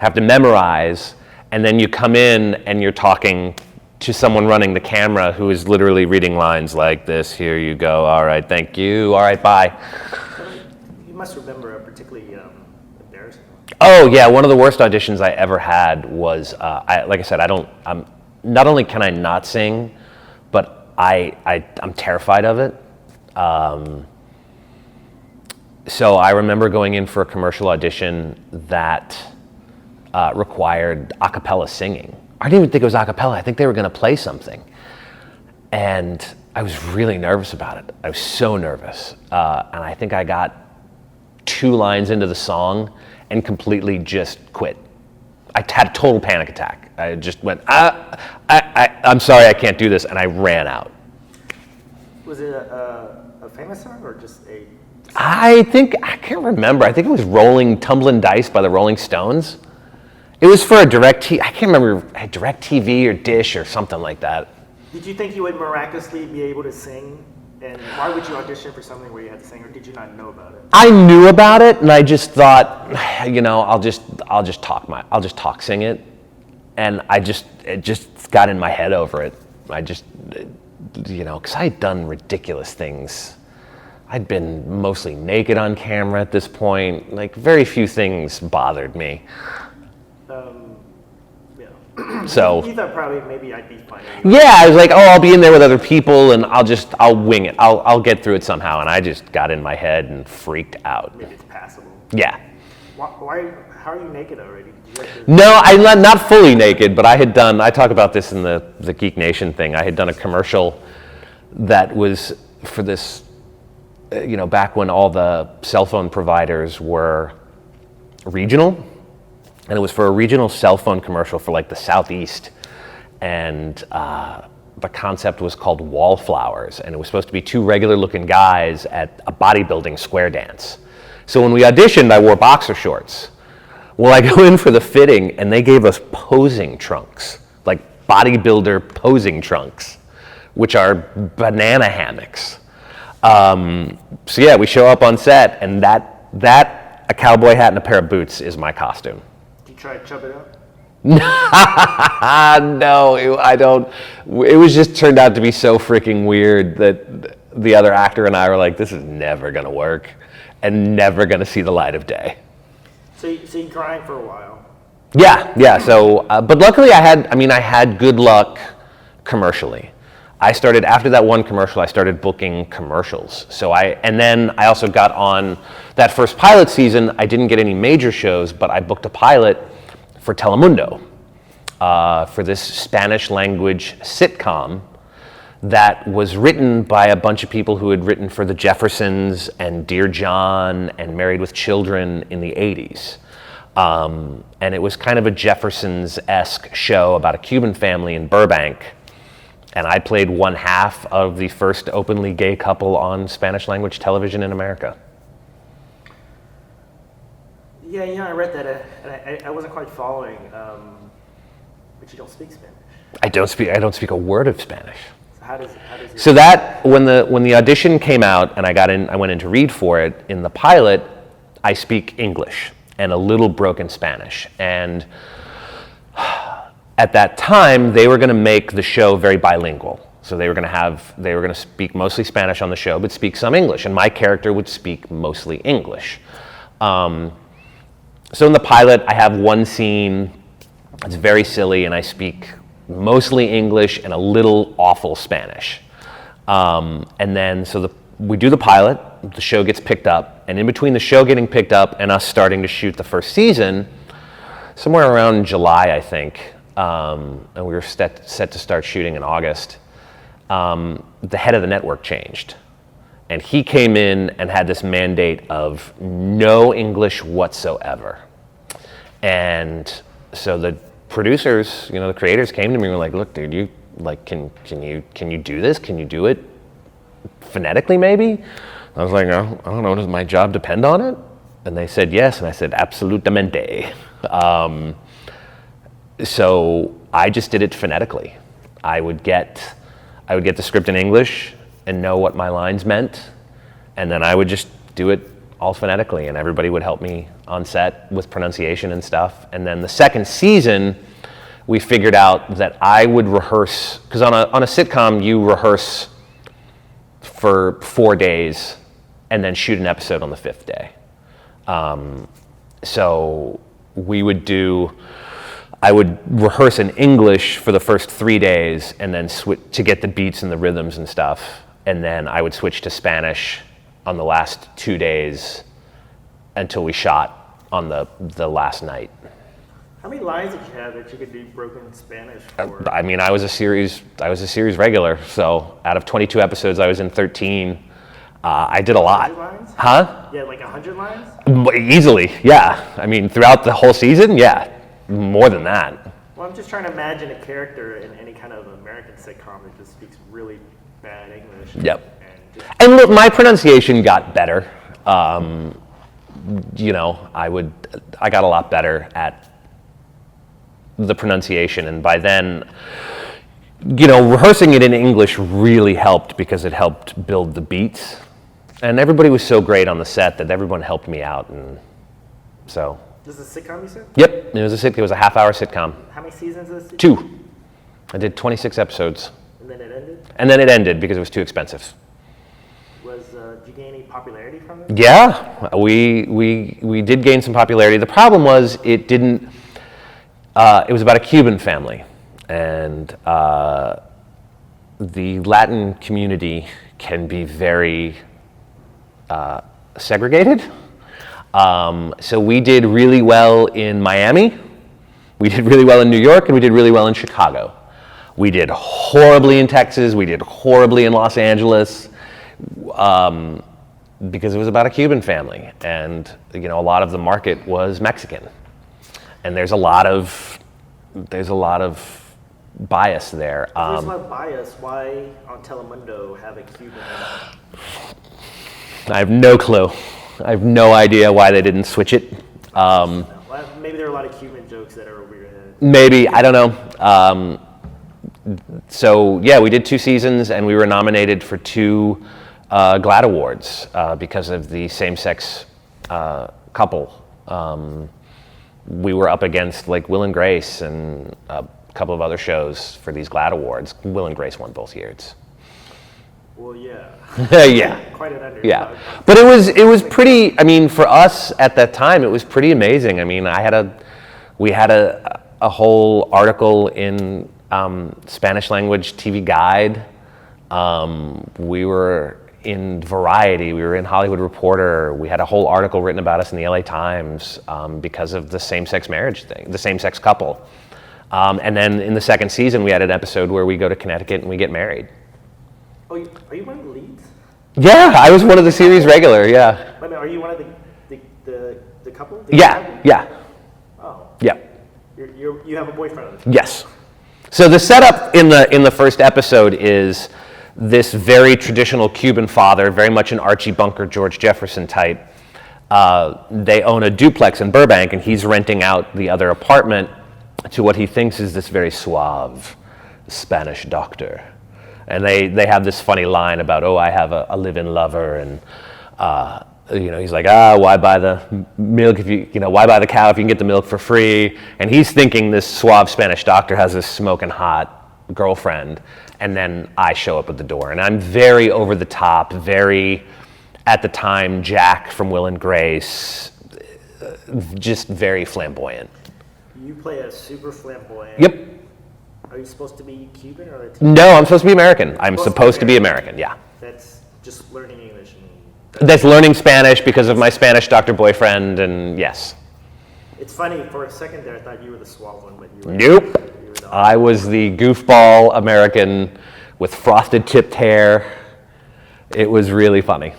have to memorize, and then you come in and you're talking to someone running the camera who is literally reading lines like this: here you go, all right, thank you, all right, bye. You must remember a particularly embarrassing one. Oh yeah, one of the worst auditions I ever had was, like I said, I'm not only can I not sing, but I'm terrified of it. So I remember going in for a commercial audition that required a cappella singing. I didn't even think it was a cappella. I think they were going to play something. And I was really nervous about it. I was so nervous. And I think I got 2 lines into the song and completely just quit. I had a total panic attack. I just went, I'm sorry, I can't do this. And I ran out. Was it a famous song or just a... I can't remember. I think it was Tumbling Dice by the Rolling Stones. It was for a I can't remember, a DirecTV or Dish or something like that. Did you think you would miraculously be able to sing? And why would you audition for something where you had to sing, or did you not know about it? I knew about it, and I just thought, I'll just talk sing it. And it just got in my head over it. I just, because I had done ridiculous things. I'd been mostly naked on camera at this point. Like, very few things bothered me. Yeah. So you thought probably maybe I'd be fine. Yeah, I was like, I'll be in there with other people, and I'll wing it. I'll get through it somehow. And I just got in my head and freaked out. Maybe it's passable. Yeah. Why? How are you naked already? No, I'm not fully naked, but I talk about this in the Geek Nation thing. I had done a commercial that was for this, back when all the cell phone providers were regional. And it was for a regional cell phone commercial for like the Southeast. And the concept was called Wallflowers. And it was supposed to be 2 regular looking guys at a bodybuilding square dance. So when we auditioned, I wore boxer shorts. Well, I go in for the fitting and they gave us posing trunks, like bodybuilder posing trunks, which are banana hammocks. So yeah, we show up on set and that a cowboy hat and a pair of boots is my costume. Try to chub it up? No, I don't. It was just turned out to be so freaking weird that the other actor and I were like, this is never going to work and never going to see the light of day. So you grind for a while? Yeah. So, but luckily I had good luck commercially. After that one commercial, I started booking commercials. And then I also got on that first pilot season. I didn't get any major shows, but I booked a pilot for Telemundo for this Spanish language sitcom that was written by a bunch of people who had written for The Jeffersons and Dear John and Married with Children in the 80s. And it was kind of a Jeffersons-esque show about a Cuban family in Burbank. And I played one half of the first openly gay couple on Spanish language television in America. Yeah, I read that, and I wasn't quite following. But you don't speak Spanish. I don't speak a word of Spanish. So how does it? So that when the audition came out and I went in to read for it, in the pilot, I speak English and a little broken Spanish. And at that time, they were going to make the show very bilingual. So they were going to speak mostly Spanish on the show, but speak some English. And my character would speak mostly English. So in the pilot, I have one scene. It's very silly, and I speak mostly English and a little awful Spanish. And then we do the pilot. The show gets picked up, and in between the show getting picked up and us starting to shoot the first season, somewhere around July, I think. And we were set to start shooting in August, the head of the network changed. And he came in and had this mandate of no English whatsoever. And so the producers, the creators came to me and were like, look, dude, can you do this? Can you do it phonetically maybe? I was like, I don't know, does my job depend on it? And they said yes, and I said, absolutamente. So I just did it phonetically. I would get the script in English and know what my lines meant, and then I would just do it all phonetically, and everybody would help me on set with pronunciation and stuff. And then the second season, we figured out that I would rehearse, because on a sitcom, you rehearse for 4 days and then shoot an episode on the 5th day. So I would rehearse in English for the first 3 days and then switch to get the beats and the rhythms and stuff. And then I would switch to Spanish on the last 2 days until we shot on the last night. How many lines did you have that you could do broken Spanish for? I mean, I was a series regular. So out of 22 episodes, I was in 13. I did a lot. 100 lines? Huh? Yeah, like 100 lines? Easily, yeah. I mean, throughout the whole season, yeah, more than that. Well, I'm just trying to imagine a character in any kind of American sitcom that just speaks really bad English. Yep. And And look, my pronunciation got better. You know, I got a lot better at the pronunciation, and by then, you know, rehearsing it in English really helped because it helped build the beats. And everybody was so great on the set that everyone helped me out, and so. This is a sitcom, you said? Yep, it was a half-hour sitcom. How many seasons is this? 2. I did 26 episodes. And then it ended? And then it ended because it was too expensive. Did you gain any popularity from it? Yeah, we did gain some popularity. The problem was it didn't. It was about a Cuban family, and the Latin community can be very segregated. So we did really well in Miami, we did really well in New York, and we did really well in Chicago. We did horribly in Texas, we did horribly in Los Angeles, because it was about a Cuban family, and you know, a lot of the market was Mexican, and there's a lot of bias there. If there's a lot of bias, why on Telemundo have a Cuban? I have no clue. I have no idea why they didn't switch it. Well, maybe there are a lot of Cuban jokes that are over your head. Maybe, I don't know. So yeah, we did 2 seasons, and we were nominated for 2 GLAAD Awards because of the same-sex couple. We were up against like Will and Grace and a couple of other shows for these GLAAD Awards. Will and Grace won both years. Well, yeah. Yeah. Quite an underdog. Yeah, but it was pretty. I mean, for us at that time, it was pretty amazing. I mean, we had a whole article in Spanish language TV Guide. We were in Variety. We were in Hollywood Reporter. We had a whole article written about us in the LA Times because of the same-sex marriage thing, the same-sex couple. And then in the second season, we had an episode where we go to Connecticut and we get married. Oh, are you one of the leads? Yeah, I was one of the series regular. Yeah. Wait a minute, are you one of the couple? Yeah. Yeah. Oh. Yeah. You have a boyfriend. Yes. So the setup in the first episode is this very traditional Cuban father, very much an Archie Bunker, George Jefferson type. They own a duplex in Burbank, and he's renting out the other apartment to what he thinks is this very suave Spanish doctor. And they have this funny line about, oh, I have a live-in lover, and you know, he's like, why buy the milk why buy the cow if you can get the milk for free? And he's thinking this suave Spanish doctor has this smoking hot girlfriend, and then I show up at the door, and I'm very over the top, very, at the time, Jack from Will and Grace, just very flamboyant. You play a super flamboyant. Yep. Are you supposed to be Cuban or Latino? No, I'm supposed to be American. I'm supposed to be American, yeah. That's just learning English. That's learning Spanish because of my Spanish doctor boyfriend, and yes. It's funny, for a second there, I thought you were the suave one, but you were Nope. I was the goofball American with frosted tipped hair. It was really funny.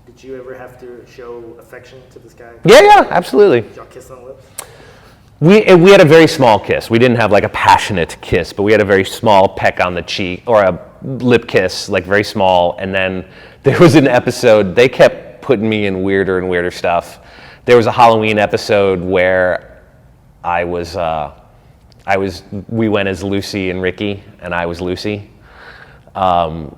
Did you ever have to show affection to this guy? Yeah, absolutely. Did y'all kiss on the lips? We had a very small kiss. We didn't have like a passionate kiss, but we had a very small peck on the cheek, or a lip kiss, like very small. And then there was an episode, they kept putting me in weirder and weirder stuff. There was a Halloween episode where we went as Lucy and Ricky, and I was Lucy. So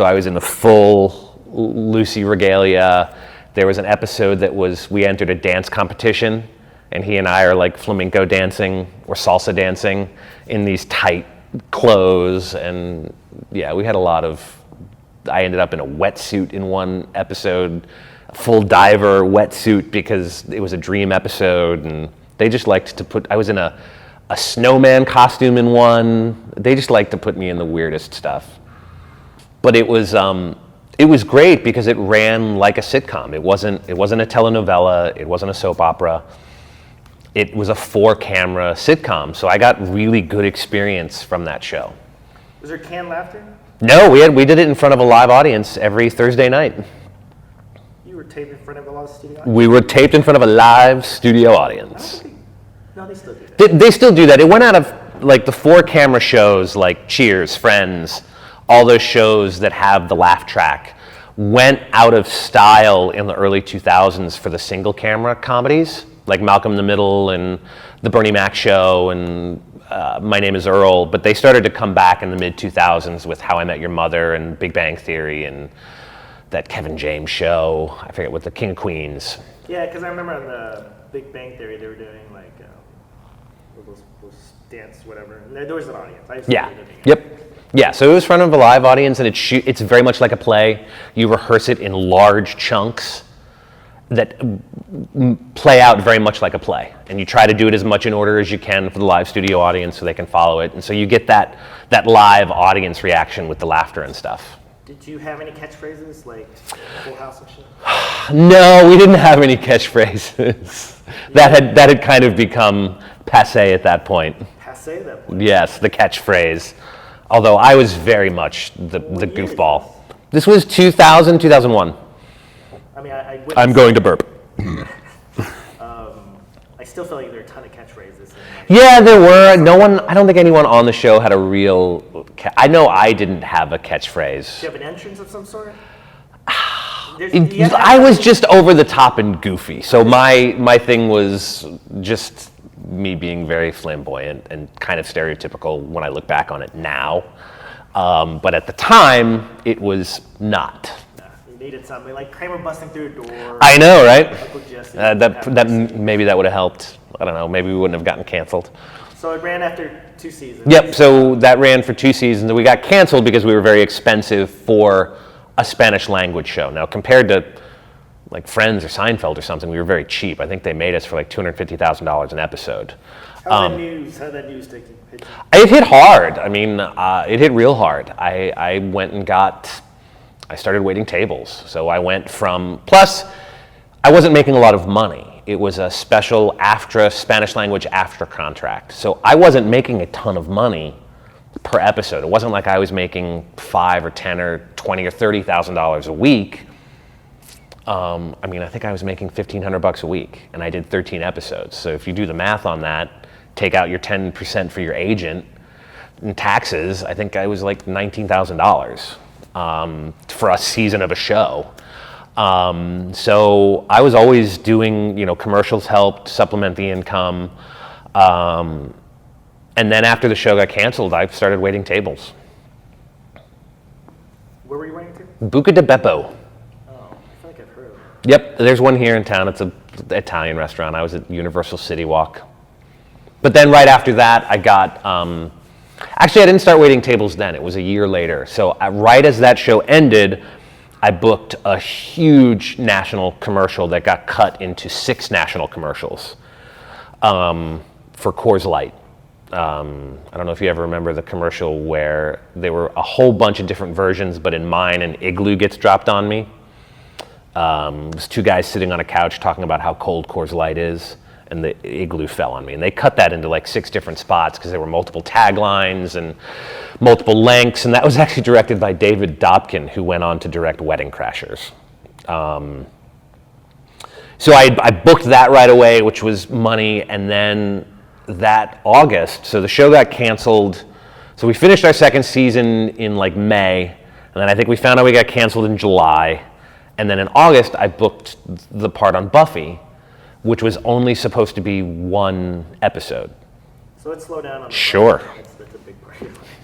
I was in the full Lucy regalia. There was an episode that we entered a dance competition, and he and I are like flamenco dancing or salsa dancing in these tight clothes. And yeah, we had a lot of, I ended up in a wetsuit in one episode, a full diver wetsuit because it was a dream episode. And they just liked to I was in a snowman costume in one. They just liked to put me in the weirdest stuff. But it was great because it ran like a sitcom. It wasn't a telenovela. It wasn't a soap opera. it was a 4-camera sitcom, so I got really good experience from that show. Was there canned laughter? No, we did it in front of a live audience every Thursday night. You were taped in front of a live studio? We were taped in front of a live studio audience. No, they still do that. They still do that. It went out of like the 4-camera shows like Cheers, Friends, all those shows that have the laugh track went out of style in the early 2000s for the single camera comedies like Malcolm in the Middle and The Bernie Mac Show and My Name is Earl, but they started to come back in the mid 2000s with How I Met Your Mother and Big Bang Theory and that Kevin James show, I forget what, the King of Queens. Yeah, because I remember on the Big Bang Theory they were doing like those dance, whatever. And there was an audience. I used to do it. Yep. Yeah, so it was in front of a live audience, and it's very much like a play. You rehearse it in large chunks that play out very much like a play. And you try to do it as much in order as you can for the live studio audience so they can follow it. And so you get that live audience reaction with the laughter and stuff. Did you have any catchphrases like Full House and shit? No, we didn't have any catchphrases. That had kind of become passé at that point. Passé at that point? Yes, the catchphrase. Although I was very much the goofball. This was 2000, 2001. I mean, I'm going to burp. I still feel like there are a ton of catchphrases. Yeah, there were. I don't think anyone on the show had a real, I know I didn't have a catchphrase. Do you have an entrance of some sort? I was just over the top and goofy. So my thing was just me being very flamboyant and kind of stereotypical when I look back on it now. But at the time, it was not. You needed something like Kramer busting through a door. I know, right? Uncle Jesse. Maybe that would have helped. I don't know. Maybe we wouldn't have gotten canceled. So it ran after 2 seasons. Yep. So that ran for 2 seasons, and we got canceled because we were very expensive for a Spanish language show. Now, compared to like Friends or Seinfeld or something, we were very cheap. I think they made us for like $250,000 an episode. How did that news take you? It hit hard. I mean, it hit real hard. I went and I started waiting tables. So I went from, plus I wasn't making a lot of money. It was a special Spanish language AFTRA contract. So I wasn't making a ton of money per episode. It wasn't like I was making $5 or $10 or $20 or $30,000 a week. I mean, I think I was making $1,500 a week, and I did 13 episodes. So if you do the math on that, take out your 10% for your agent and taxes, I think I was like $19,000 for a season of a show. So I was always doing, commercials helped supplement the income. And then after the show got canceled, I started waiting tables. Where were you waiting to? Buca di Beppo. Oh, I feel like I've heard of it. Yep, there's one here in town. It's an Italian restaurant. I was at Universal City Walk. But then right after that, I got, actually I didn't start waiting tables then. It was a year later. So right as that show ended, I booked a huge national commercial that got cut into 6 national commercials for Coors Light. I don't know if you ever remember the commercial where there were a whole bunch of different versions, but in mine, an igloo gets dropped on me. It was 2 guys sitting on a couch talking about how cold Coors Light is, and the igloo fell on me. And they cut that into like 6 different spots because there were multiple taglines and multiple lengths, and that was actually directed by David Dobkin, who went on to direct Wedding Crashers. So I booked that right away, which was money, and then that August, so the show got canceled. So we finished our 2nd season in like May, and then I think we found out we got canceled in July. And then in August, I booked the part on Buffy, which was only supposed to be 1 episode. So let's slow down on the Sure. That's a big part of your life.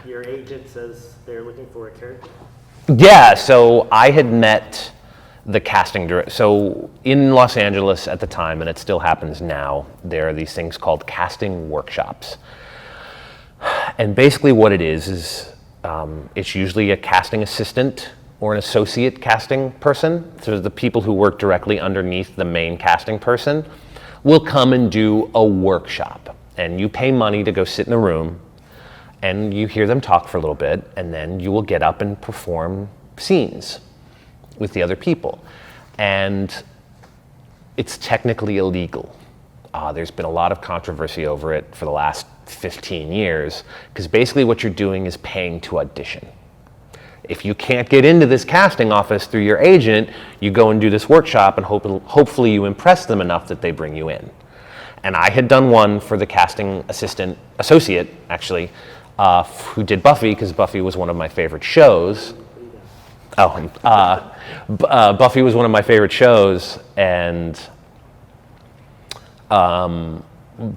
Your agent says they're looking for a character? Yeah, so I had met the casting director. So in Los Angeles at the time, and it still happens now, there are these things called casting workshops. And basically what it is it's usually a casting assistant or an associate casting person. So the people who work directly underneath the main casting person will come and do a workshop. And you pay money to go sit in a room, and you hear them talk for a little bit, and then you will get up and perform scenes with the other people. And it's technically illegal. There's been a lot of controversy over it for the last 15 years, because basically what you're doing is paying to audition. If you can't get into this casting office through your agent, you go and do this workshop, and hopefully you impress them enough that they bring you in. And I had done one for the casting associate, actually, who did Buffy, because Buffy was one of my favorite shows. Buffy was one of my favorite shows, and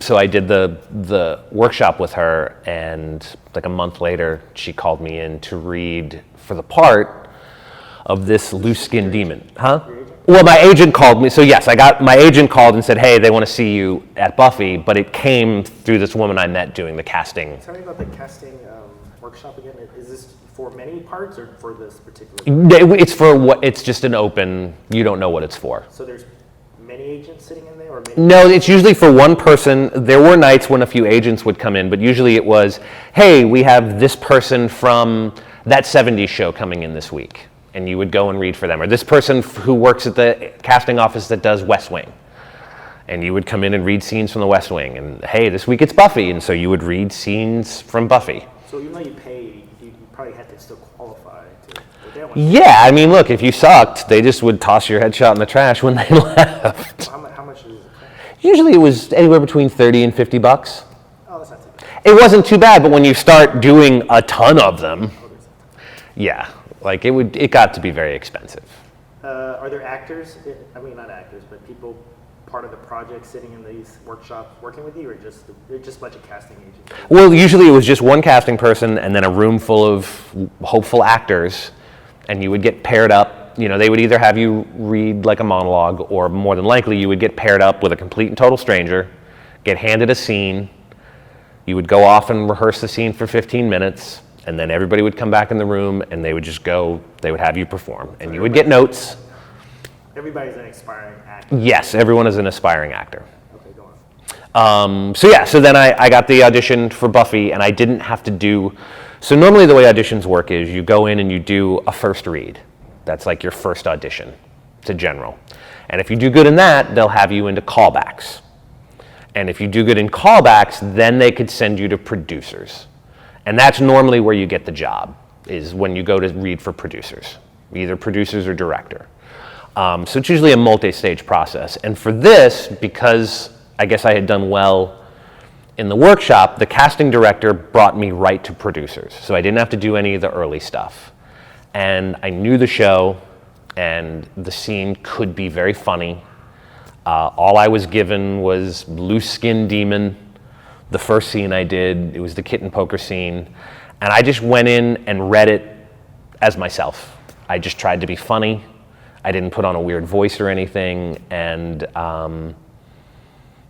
so I did the workshop with her, and like a month later, she called me in to read for the part of this loose-skin demon. Huh? Well, my agent called me. So yes, my agent called and said, hey, they want to see you at Buffy, but it came through this woman I met doing the casting. Tell me about the casting workshop again. Is this for many parts or for this particular part? It's just an open, you don't know what it's for. So there's many agents sitting in there? Or many No, it's usually for one person. There were nights when a few agents would come in, but usually it was, hey, we have this person from that 70s show coming in this week. And you would go and read for them. Or this person who works at the casting office that does West Wing. And you would come in and read scenes from the West Wing. And hey, this week it's Buffy. And so you would read scenes from Buffy. So even though you pay, you probably had to still qualify to go down. Yeah, I mean, look, if you sucked, they just would toss your headshot in the trash when they left. How much is it? Usually it was anywhere between $30 and $50. Oh, that's not too bad. It wasn't too bad, but when you start doing a ton of them, yeah. Like it got to be very expensive. Are there actors? I mean, not actors, but people part of the project sitting in these workshops working with you, or just a bunch of casting agents? Well, usually it was just one casting person and then a room full of hopeful actors, and you would get paired up. You know, they would either have you read like a monologue, or more than likely you would get paired up with a complete and total stranger, get handed a scene. You would go off and rehearse the scene for 15 minutes. And then everybody would come back in the room, and they would just go, they would have you perform. And you would get notes. Everybody's an aspiring actor. Yes, everyone is an aspiring actor. Okay, go on. So then I got the audition for Buffy, and I didn't have to do, so normally the way auditions work is you go in and you do a first read. That's like your first audition. It's a general. And if you do good in that, they'll have you into callbacks. And if you do good in callbacks, then they could send you to producers. And that's normally where you get the job, is when you go to read for producers, either producers or director. So it's usually a multi-stage process. And for this, because I guess I had done well in the workshop, the casting director brought me right to producers. So I didn't have to do any of the early stuff. And I knew the show, and the scene could be very funny. All I was given was loose skin demon. The first scene I did, it was the kitten poker scene, and I just went in and read it as myself. I just tried to be funny. I didn't put on a weird voice or anything, and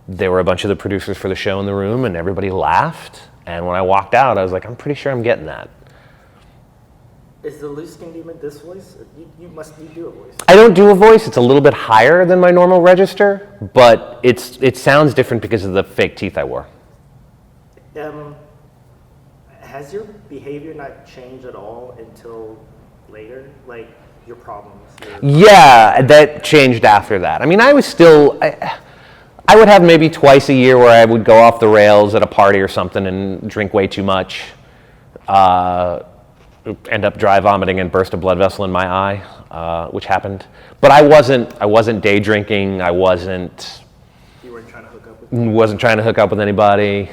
there were a bunch of the producers for the show in the room, and everybody laughed, and when I walked out, I was like, I'm pretty sure I'm getting that. Is the loose skin demon this voice? You do a voice. I don't do a voice. It's a little bit higher than my normal register, but it sounds different because of the fake teeth I wore. Has your behavior not changed at all until later? Like your problems? Yeah, that changed after that. I mean, I was still, I would have maybe twice a year where I would go off the rails at a party or something and drink way too much, end up dry vomiting and burst a blood vessel in my eye, which happened. But I wasn't day drinking. You weren't trying to hook up with wasn't trying to hook up with anybody.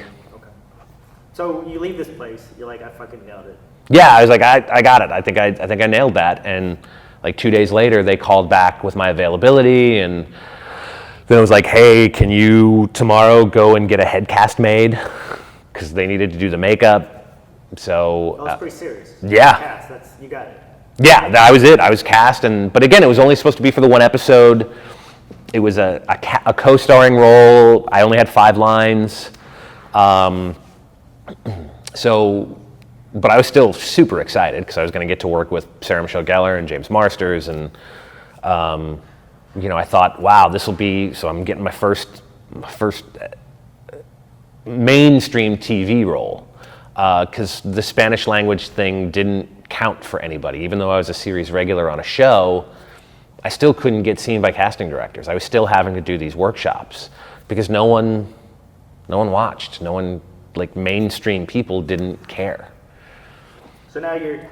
So you leave this place, you're like, I fucking nailed it. Yeah, I was like, I got it. I think I nailed that. And like 2 days later, they called back with my availability, and then it was like, hey, can you tomorrow go and get a head cast made? Because they needed to do the makeup. So that's pretty serious. Yeah. You got it. Yeah, that was it. I was cast, but again, it was only supposed to be for the one episode. It was a co-starring role. I only had 5 lines. But I was still super excited because I was going to get to work with Sarah Michelle Gellar and James Marsters, and I thought, wow, this will be. So I'm getting my first mainstream TV role, because the Spanish language thing didn't count for anybody. Even though I was a series regular on a show, I still couldn't get seen by casting directors. I was still having to do these workshops because no one watched. No one, like mainstream people didn't care. So now you've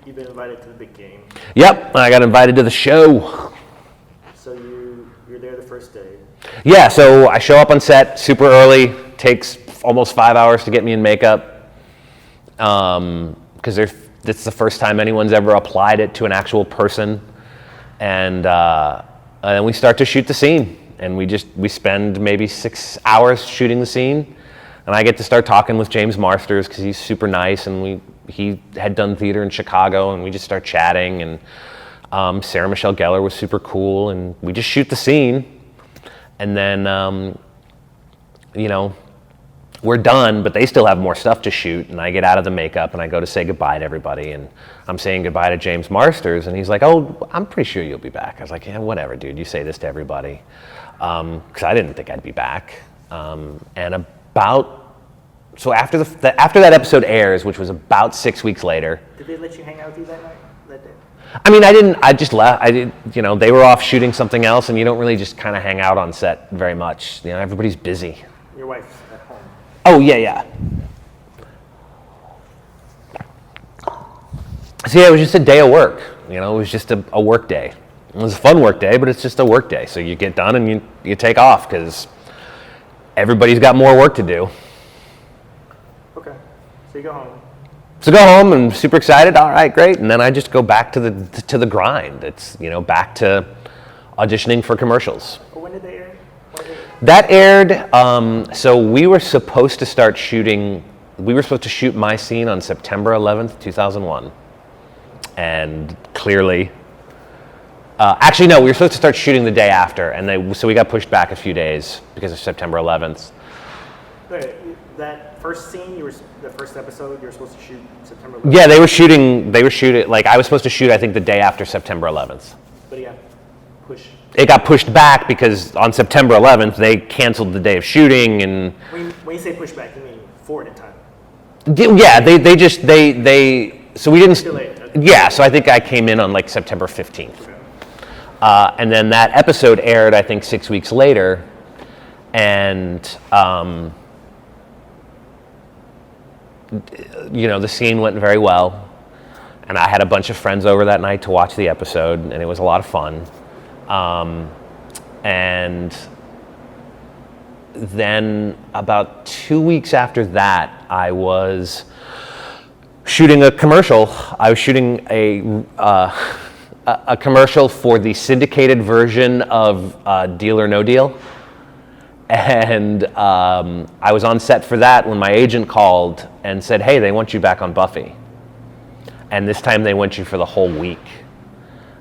been invited to the big game. Yep, I got invited to the show. So you're there the first day. Yeah, so I show up on set super early. Takes almost 5 hours to get me in makeup because it's the first time anyone's ever applied it to an actual person. And then we start to shoot the scene. And we spend maybe 6 hours shooting the scene. And I get to start talking with James Marsters because he's super nice. And he had done theater in Chicago. And we just start chatting. And Sarah Michelle Gellar was super cool. And we just shoot the scene. And then, we're done, but they still have more stuff to shoot, and I get out of the makeup and I go to say goodbye to everybody, and I'm saying goodbye to James Marsters, and he's like, "Oh, I'm pretty sure you'll be back." I was like, "Yeah, whatever, dude. You say this to everybody," because I didn't think I'd be back. So after that episode airs, which was about 6 weeks later. Did they let you hang out with you that night, that day? I mean, I didn't. I just left. I did. They were off shooting something else, and you don't really just kind of hang out on set very much. Everybody's busy. Your wife's at home. Oh, yeah. So yeah, it was just a day of work. It was just a work day. It was a fun work day, but it's just a work day. So you get done and you take off because everybody's got more work to do. Okay, so you go home. So go home and super excited. All right, great. And then I just go back to the grind. It's back to auditioning for commercials. Well, when did they air? That aired, so we were supposed to start shooting, we were supposed to shoot my scene on September 11th, 2001. And clearly, actually no, we were supposed to start shooting the day after, and so we got pushed back a few days because of September 11th. Wait, that first scene, the first episode, you were supposed to shoot September 11th? Yeah, they were shooting, like I was supposed to shoot, I think, the day after September 11th. But yeah, push. It got pushed back because on September 11th, they canceled the day of shooting, and... When you say push back, you mean forward in time? Yeah, so we didn't... Delayed. Yeah, so I think I came in on like September 15th. Okay. And then that episode aired, I think, 6 weeks later, and, the scene went very well, and I had a bunch of friends over that night to watch the episode, and it was a lot of fun. And then about 2 weeks after that, I was shooting a commercial. I was shooting a commercial for the syndicated version of Deal or No Deal. And I was on set for that when my agent called and said, "Hey, they want you back on Buffy. And this time they want you for the whole week."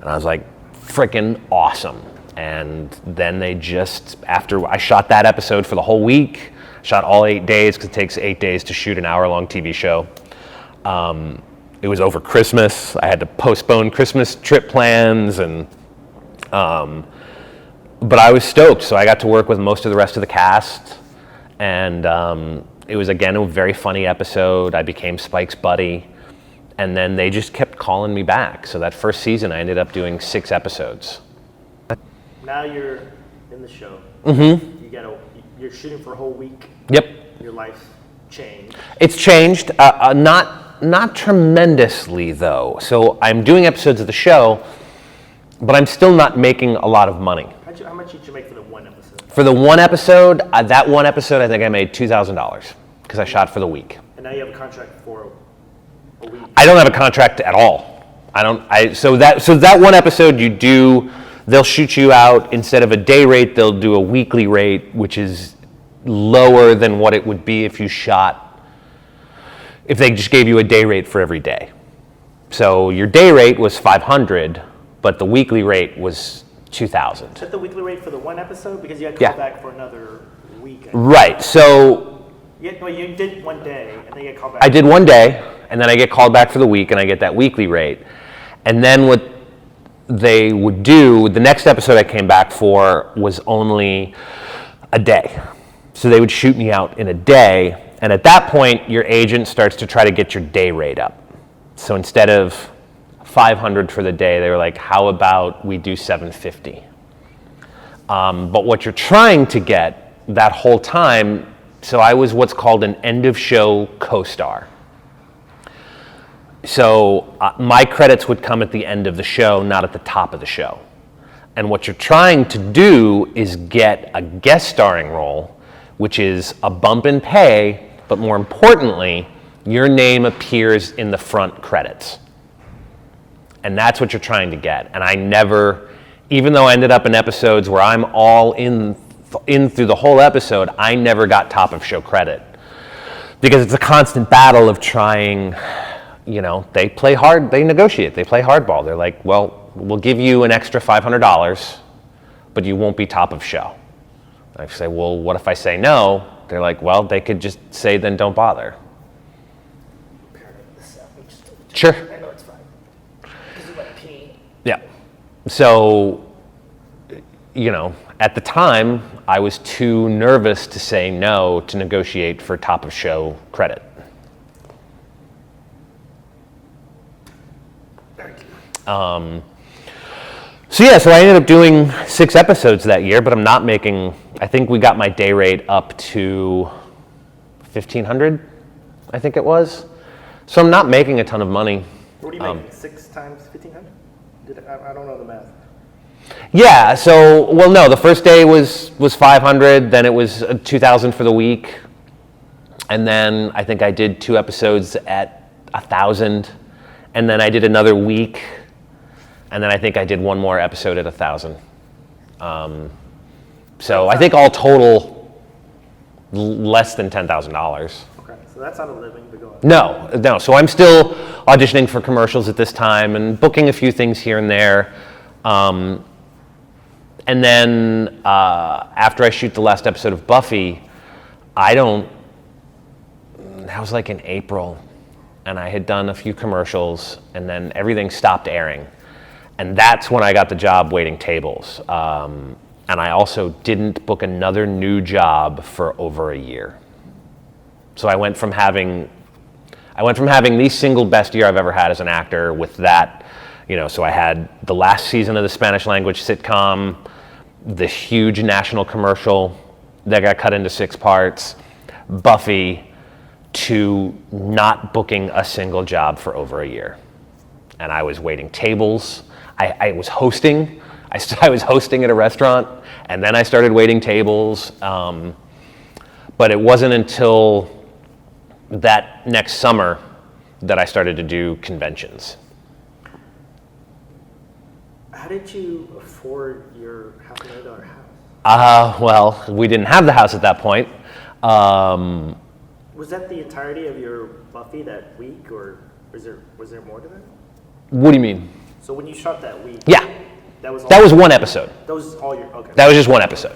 And I was like, freaking awesome. And then after I shot that episode for the whole week, shot all 8 days because it takes 8 days to shoot an hour-long TV show. It was over Christmas. I had to postpone Christmas trip plans, but I was stoked. So I got to work with most of the rest of the cast, and it was, again, a very funny episode. I became Spike's buddy, and then they just kept calling me back. So that first season, I ended up doing 6 episodes. Now you're in the show. Mm-hmm. You're shooting for a whole week. Yep. Your life changed. It's changed, not tremendously though. So I'm doing episodes of the show, but I'm still not making a lot of money. How much did you make for the one episode? For the one episode, that one episode, I think I made $2,000 because I shot for the week. And now you have a contract for a week. I don't have a contract at all. So that one episode they'll shoot you out, instead of a day rate, they'll do a weekly rate, which is lower than what it would be if they just gave you a day rate for every day. So your day rate was $500, but the weekly rate was $2,000. Is that the weekly rate for the one episode? Because you had to call back for another week. Right, so... You did one day, and then you get called back. I did one day, and then I get called back for the week, and I get that weekly rate. And then what they would do, the next episode I came back for was only a day. So they would shoot me out in a day, and at that point, your agent starts to try to get your day rate up. So instead of $500 for the day. They were like, how about we do $750? But what you're trying to get that whole time, so I was what's called an end of show co-star. So my credits would come at the end of the show, not at the top of the show. And what you're trying to do is get a guest starring role, which is a bump in pay, but more importantly, your name appears in the front credits. And that's what you're trying to get. And I never, even though I ended up in episodes where I'm all in through the whole episode, I never got top of show credit. Because it's a constant battle of trying, they play hard, they negotiate, they play hardball. They're like, well, we'll give you an extra $500, but you won't be top of show. I say, well, what if I say no? They're like, well, they could just say, then don't bother. Sure. I know it's fine. Because you might pee. Yeah. So, at the time, I was too nervous to say no to negotiate for top of show credit. So I ended up doing 6 episodes that year, but I'm not making, I think we got my day rate up to $1,500, I think it was. So I'm not making a ton of money. What do you make? 6 times 1,500? I don't know the math. Yeah, no, the first day was 500, then it was 2,000 for the week. And then I think I did 2 episodes at 1,000. And then I did another week. And then I think I did 1 more episode at 1,000. So I think all total, less than $10,000. Okay, so that's not a living to go on. No. So I'm still auditioning for commercials at this time and booking a few things here and there. And then after I shoot the last episode of Buffy, that was like in April, and I had done a few commercials, and then everything stopped airing. And that's when I got the job waiting tables. And I also didn't book another new job for over a year. So I went from having the single best year I've ever had as an actor with that, so I had the last season of the Spanish language sitcom, the huge national commercial that got cut into 6 parts, Buffy, to not booking a single job for over a year. And I was waiting tables. I was hosting. I was hosting at a restaurant, and then I started waiting tables. But it wasn't until that next summer that I started to do conventions. How did you afford your $500,000 house? Well, we didn't have the house at that point. Was that the entirety of your Buffy that week, or was there more to that? What do you mean? So when you shot that week, Yeah, that was 1 episode. That was all your okay. That was just 1 episode.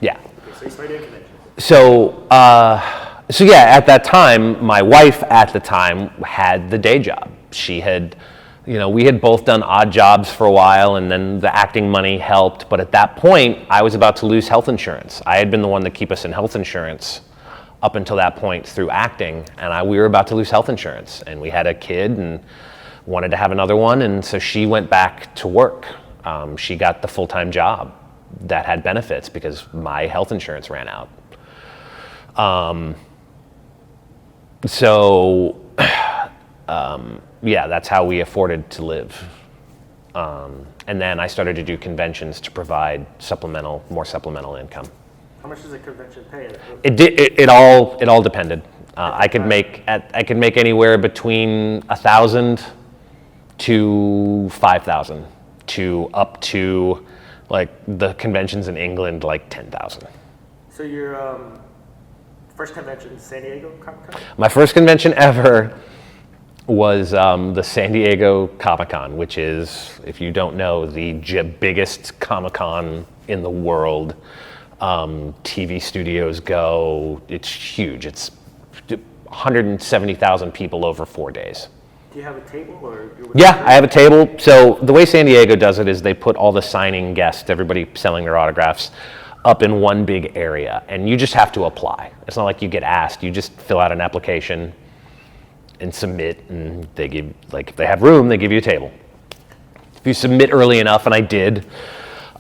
Yeah. Okay, so you started doing conventions. So yeah, at that time, my wife at the time had the day job. She had, we had both done odd jobs for a while, and then the acting money helped. But at that point, I was about to lose health insurance. I had been the one to keep us in health insurance up until that point through acting, and we were about to lose health insurance. And we had a kid and wanted to have another one, and so she went back to work. She got the full-time job that had benefits because my health insurance ran out. Yeah, that's how we afforded to live. And then I started to do conventions to provide more supplemental income. How much does a convention pay? It all depended. I could make anywhere between 1,000 to 5,000 to up to like the conventions in England, like 10,000. So your first convention, San Diego Comic-Con? My first convention ever was the San Diego Comic-Con, which is, if you don't know, the biggest Comic-Con in the world. TV studios go, it's huge. It's 170,000 people over 4 days. Do you have a table or? Yeah, I have a table. So the way San Diego does it is they put all the signing guests, everybody selling their autographs, up in one big area, and you just have to apply. It's not like you get asked. You just fill out an application, and submit, and they give, like, if they have room, they give you a table. If you submit early enough, and I did,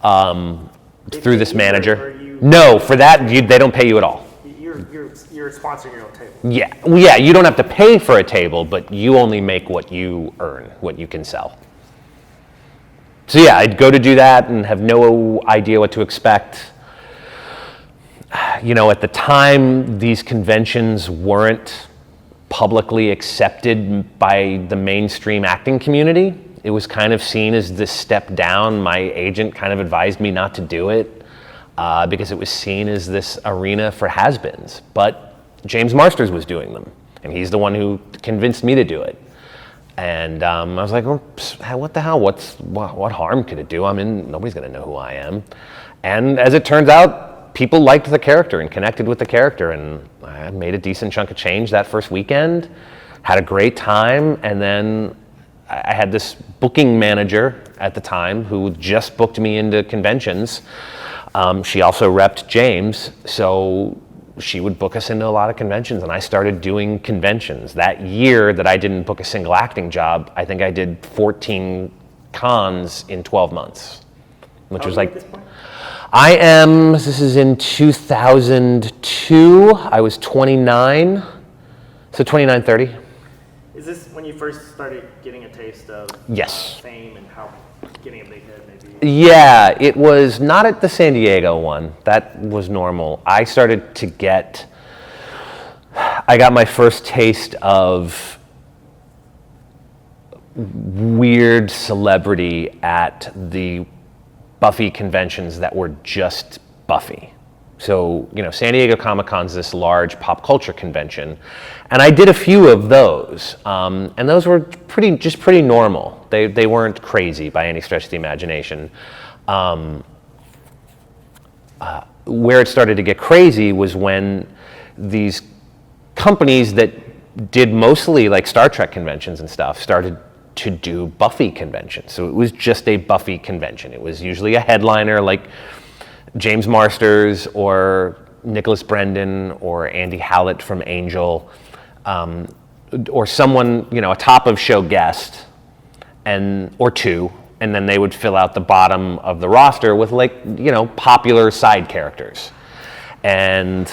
through this manager. No, for that, they don't pay you at all. You're sponsoring your own table. Yeah, well, yeah, you don't have to pay for a table, but you only make what you earn, what you can sell. So yeah, I'd go to do that and have no idea what to expect. You know, at the time, these conventions weren't publicly accepted by the mainstream acting community. It was kind of seen as this step down. My agent kind of advised me not to do it because it was seen as this arena for has-beens. But James Marsters was doing them, and he's the one who convinced me to do it. And I was like, well, what the hell? What harm could it do? I mean, nobody's going to know who I am. And as it turns out, people liked the character and connected with the character, and I made a decent chunk of change that first weekend, had a great time, and then I had this booking manager at the time who just booked me into conventions. She also repped James, so she would book us into a lot of conventions, and I started doing conventions. That year that I didn't book a single acting job, I think I did 14 cons in 12 months, which was like, this is in 2002, I was 29, so 29, 30. Is this when you first started getting a taste of Yes. fame and how getting a big head maybe? Yeah, it was not at the San Diego one. That was normal. I got my first taste of weird celebrity at the Buffy conventions that were just Buffy. So, you know, San Diego Comic-Con's this large pop culture convention, and I did a few of those, and those were pretty normal. They weren't crazy by any stretch of the imagination. Where it started to get crazy was when these companies that did mostly like Star Trek conventions and stuff started to do Buffy conventions. So it was just a Buffy convention. It was usually a headliner like James Marsters or Nicholas Brendan or Andy Hallett from Angel, or someone, you know, a top of show guest, or two, and then they would fill out the bottom of the roster with, like, you know, popular side characters. And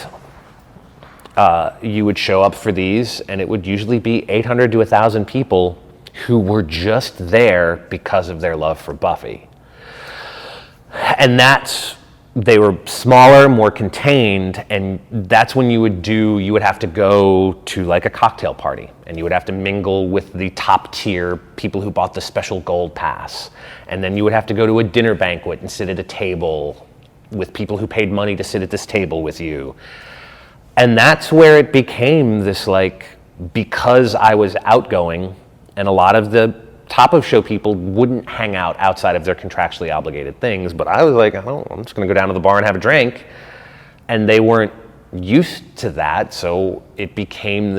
you would show up for these, and it would usually be 800 to 1,000 people who were just there because of their love for Buffy. And they were smaller, more contained, and that's when you would have to go to like a cocktail party, and you would have to mingle with the top tier people who bought the special gold pass. And then you would have to go to a dinner banquet and sit at a table with people who paid money to sit at this table with you. And that's where it became this, like, because I was outgoing, and a lot of the top of show people wouldn't hang out outside of their contractually obligated things, but I was like, I'm just gonna go down to the bar and have a drink. And they weren't used to that, so it became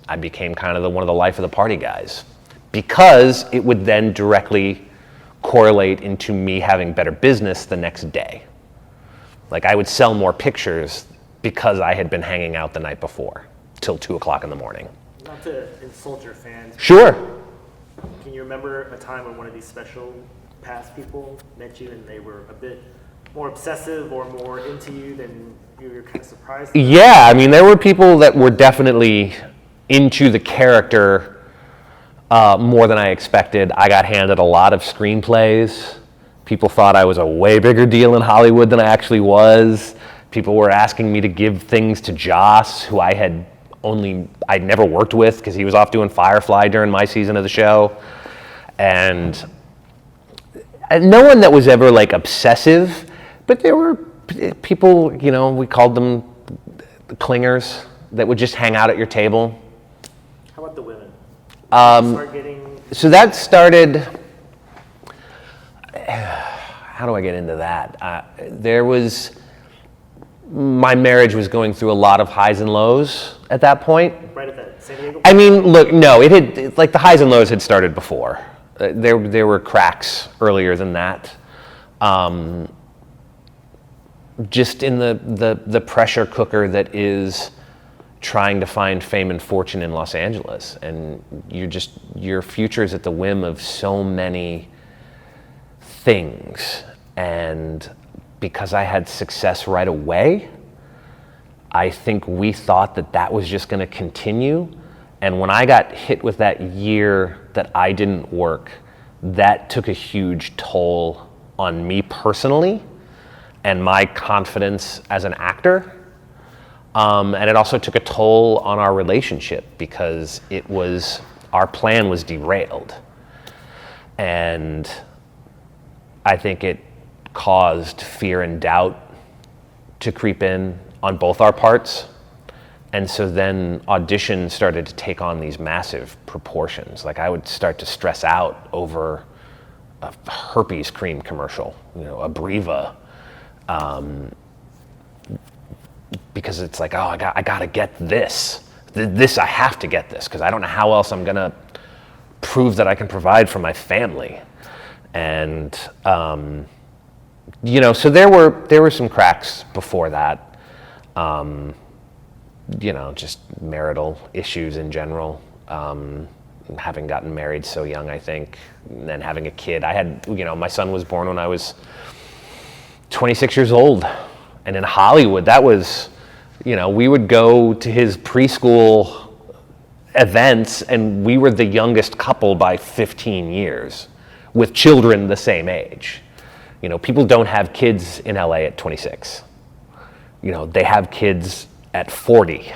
I became kind of one of the life of the party guys, because it would then directly correlate into me having better business the next day. Like, I would sell more pictures because I had been hanging out the night before till 2:00 in the morning. Not to insult your fans. Sure. Can you remember a time when one of these special pass people met you and they were a bit more obsessive or more into you than you were kind of surprised? Yeah, I mean, there were people that were definitely into the character more than I expected. I got handed a lot of screenplays. People thought I was a way bigger deal in Hollywood than I actually was. People were asking me to give things to Joss, who I'd never worked with because he was off doing Firefly during my season of the show. And no one that was ever like obsessive, but there were people, you know, we called them the clingers, that would just hang out at your table. How about the women? So that started, how do I get into that? My marriage was going through a lot of highs and lows at that point. Right at that San Diego? I mean, look, no, like the highs and lows had started before. There were cracks earlier than that. Just in the pressure cooker that is trying to find fame and fortune in Los Angeles, and your future is at the whim of so many things. And because I had success right away, I think we thought that was just going to continue. And when I got hit with that year that I didn't work, that took a huge toll on me personally and my confidence as an actor. And it also took a toll on our relationship because our plan was derailed. And I think it caused fear and doubt to creep in on both our parts. And so then auditions started to take on these massive proportions. Like I would start to stress out over a herpes cream commercial, a Breva, because it's like, oh, I got to get this. I have to get this because I don't know how else I'm gonna prove that I can provide for my family. And so there were some cracks before that. Just marital issues in general. Having gotten married so young, I think, and then having a kid. My son was born when I was 26 years old. And in Hollywood, that was, we would go to his preschool events and we were the youngest couple by 15 years with children the same age. People don't have kids in LA at 26. They have kids at 40.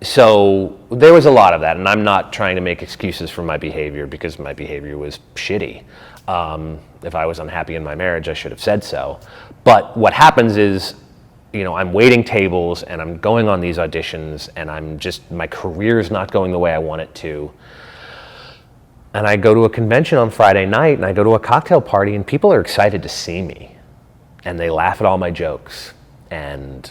So there was a lot of that, and I'm not trying to make excuses for my behavior because my behavior was shitty. If I was unhappy in my marriage, I should have said so. But what happens is, I'm waiting tables and I'm going on these auditions and my career's not going the way I want it to. And I go to a convention on Friday night and I go to a cocktail party and people are excited to see me. And they laugh at all my jokes and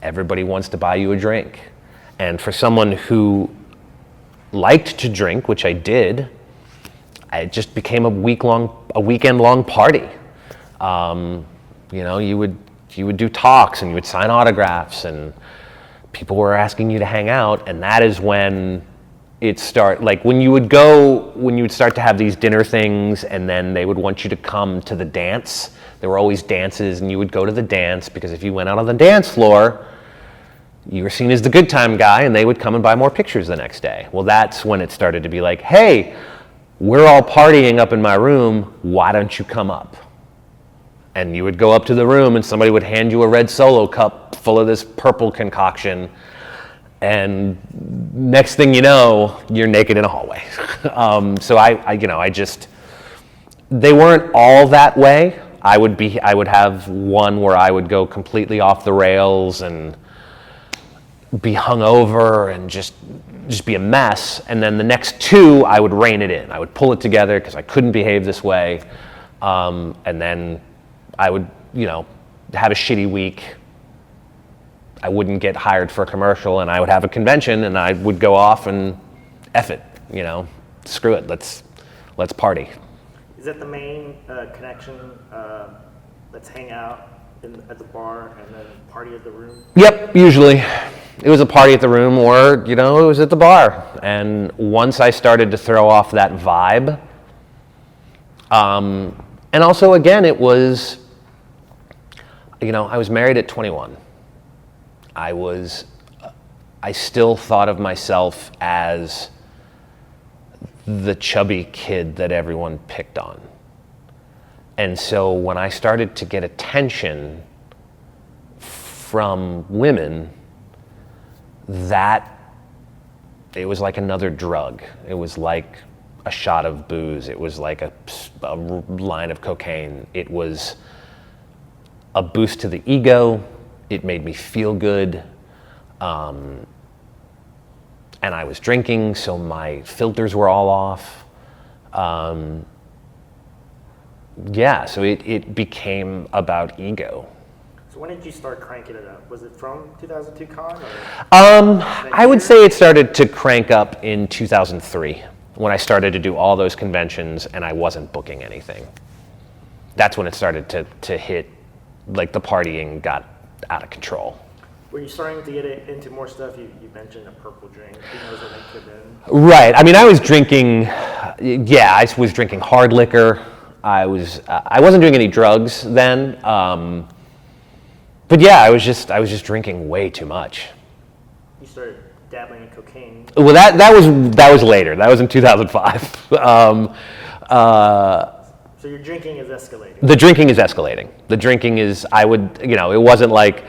everybody wants to buy you a drink. And for someone who liked to drink, which I did, it just became a weekend-long party. You would do talks and you would sign autographs and people were asking you to hang out, and that is when when you would start to have these dinner things and then they would want you to come to the dance. There were always dances and you would go to the dance because if you went out on the dance floor, you were seen as the good time guy and they would come and buy more pictures the next day. Well, that's when it started to be like, hey, we're all partying up in my room, why don't you come up? And you would go up to the room and somebody would hand you a red Solo cup full of this purple concoction, and next thing you know, you're naked in a hallway. They weren't all that way. I would have one where I would go completely off the rails and be hungover and just be a mess. And then the next two, I would rein it in. I would pull it together because I couldn't behave this way. And then I would, have a shitty week. I wouldn't get hired for a commercial and I would have a convention and I would go off and F it, screw it. Let's party. Is that the main connection? Let's hang out at the bar and then party at the room? Yep, usually. It was a party at the room or, it was at the bar. And once I started to throw off that vibe, and also again, it was, I was married at 21. I still thought of myself as the chubby kid that everyone picked on. And so when I started to get attention from women, it was like another drug. It was like a shot of booze. It was like a line of cocaine. It was a boost to the ego. It made me feel good. And I was drinking, so my filters were all off. So it became about ego. So when did you start cranking it up? Was it from 2002 Con? I would say it started to crank up in 2003 when I started to do all those conventions and I wasn't booking anything. That's when it started to hit, like the partying got out of control. Were you starting to get into more stuff? You mentioned a purple drink. Who knows what that could have been? Right. I mean, I was drinking hard liquor. I wasn't doing any drugs then. But yeah, I was just drinking way too much. You started dabbling in cocaine. Well, that was later. That was in 2005. So your drinking is escalating. The drinking is escalating. The drinking is, it wasn't like,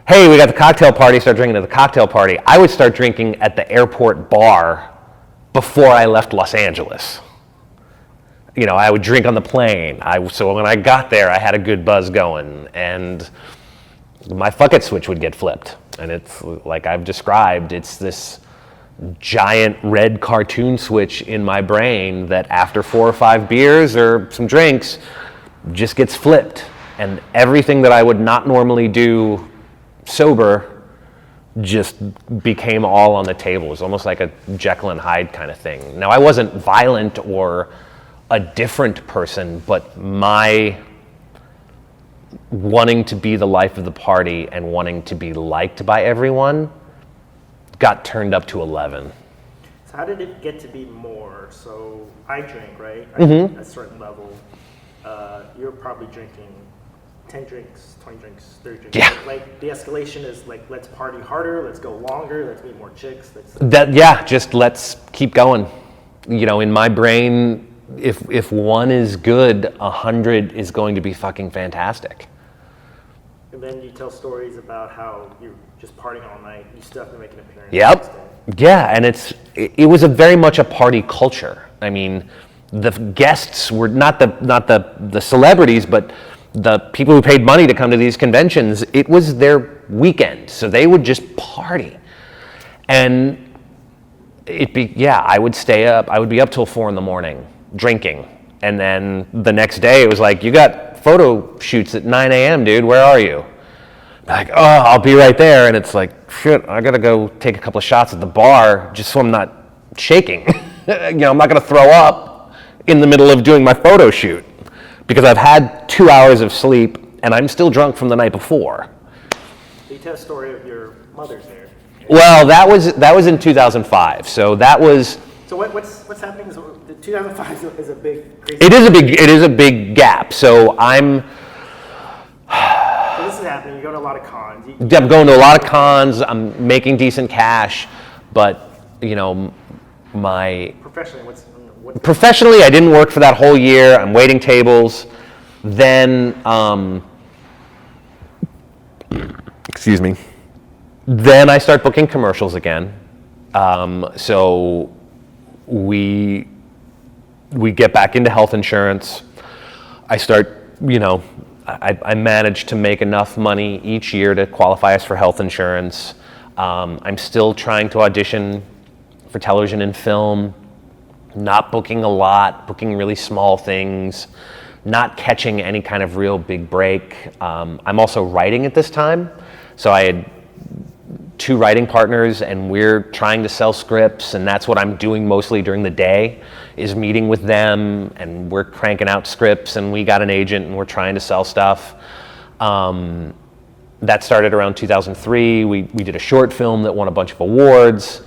hey, we got the cocktail party, start drinking at the cocktail party. I would start drinking at the airport bar before I left Los Angeles. I would drink on the plane. So when I got there, I had a good buzz going, and my fuck it switch would get flipped. And it's like I've described, it's this giant red cartoon switch in my brain that after 4 or 5 beers or some drinks just gets flipped. And everything that I would not normally do sober just became all on the table. It was almost like a Jekyll and Hyde kind of thing. Now, I wasn't violent or a different person, but my wanting to be the life of the party and wanting to be liked by everyone got turned up to 11. So how did it get to be more? So I drink, right? I drink at a certain level. You're probably drinking 10 drinks, 20 drinks, 30 drinks. Yeah. Like the escalation is like, let's party harder, let's go longer, let's meet more chicks. Just let's keep going. In my brain, if one is good, 100 is going to be fucking fantastic. And then you tell stories about how you're just partying all night. You still have to make an appearance. Yep. Yeah, and it was very much a party culture. I mean, the guests were not the celebrities, but the people who paid money to come to these conventions. It was their weekend, so they would just party, and I would stay up. I would be up till 4 a.m. drinking, and then the next day it was like, you got photo shoots at 9 a.m., dude. Where are you? Like, oh, I'll be right there. And it's like, shit, I gotta go take a couple of shots at the bar just so I'm not shaking. I'm not gonna throw up in the middle of doing my photo shoot because I've had 2 hours of sleep and I'm still drunk from the night before. You tell a story of your mother's there. Well, that was in 2005. So that was. So what's happening? So 2005 is a big. Crazy It is a big gap. So I'm. So this is happening. You're going to a lot of cons. I'm going to a lot of cons. I'm making decent cash, but my. Professionally, I didn't work for that whole year. I'm waiting tables. Then, excuse me. Then I start booking commercials again. So we get back into health insurance. I start, I managed to make enough money each year to qualify us for health insurance. I'm still trying to audition for television and film, not booking a lot, booking really small things, not catching any kind of real big break. I'm also writing at this time. So I had 2 writing partners and we're trying to sell scripts, and that's what I'm doing mostly during the day, is meeting with them, and we're cranking out scripts, and we got an agent and we're trying to sell stuff. That started around 2003. We did a short film that won a bunch of awards.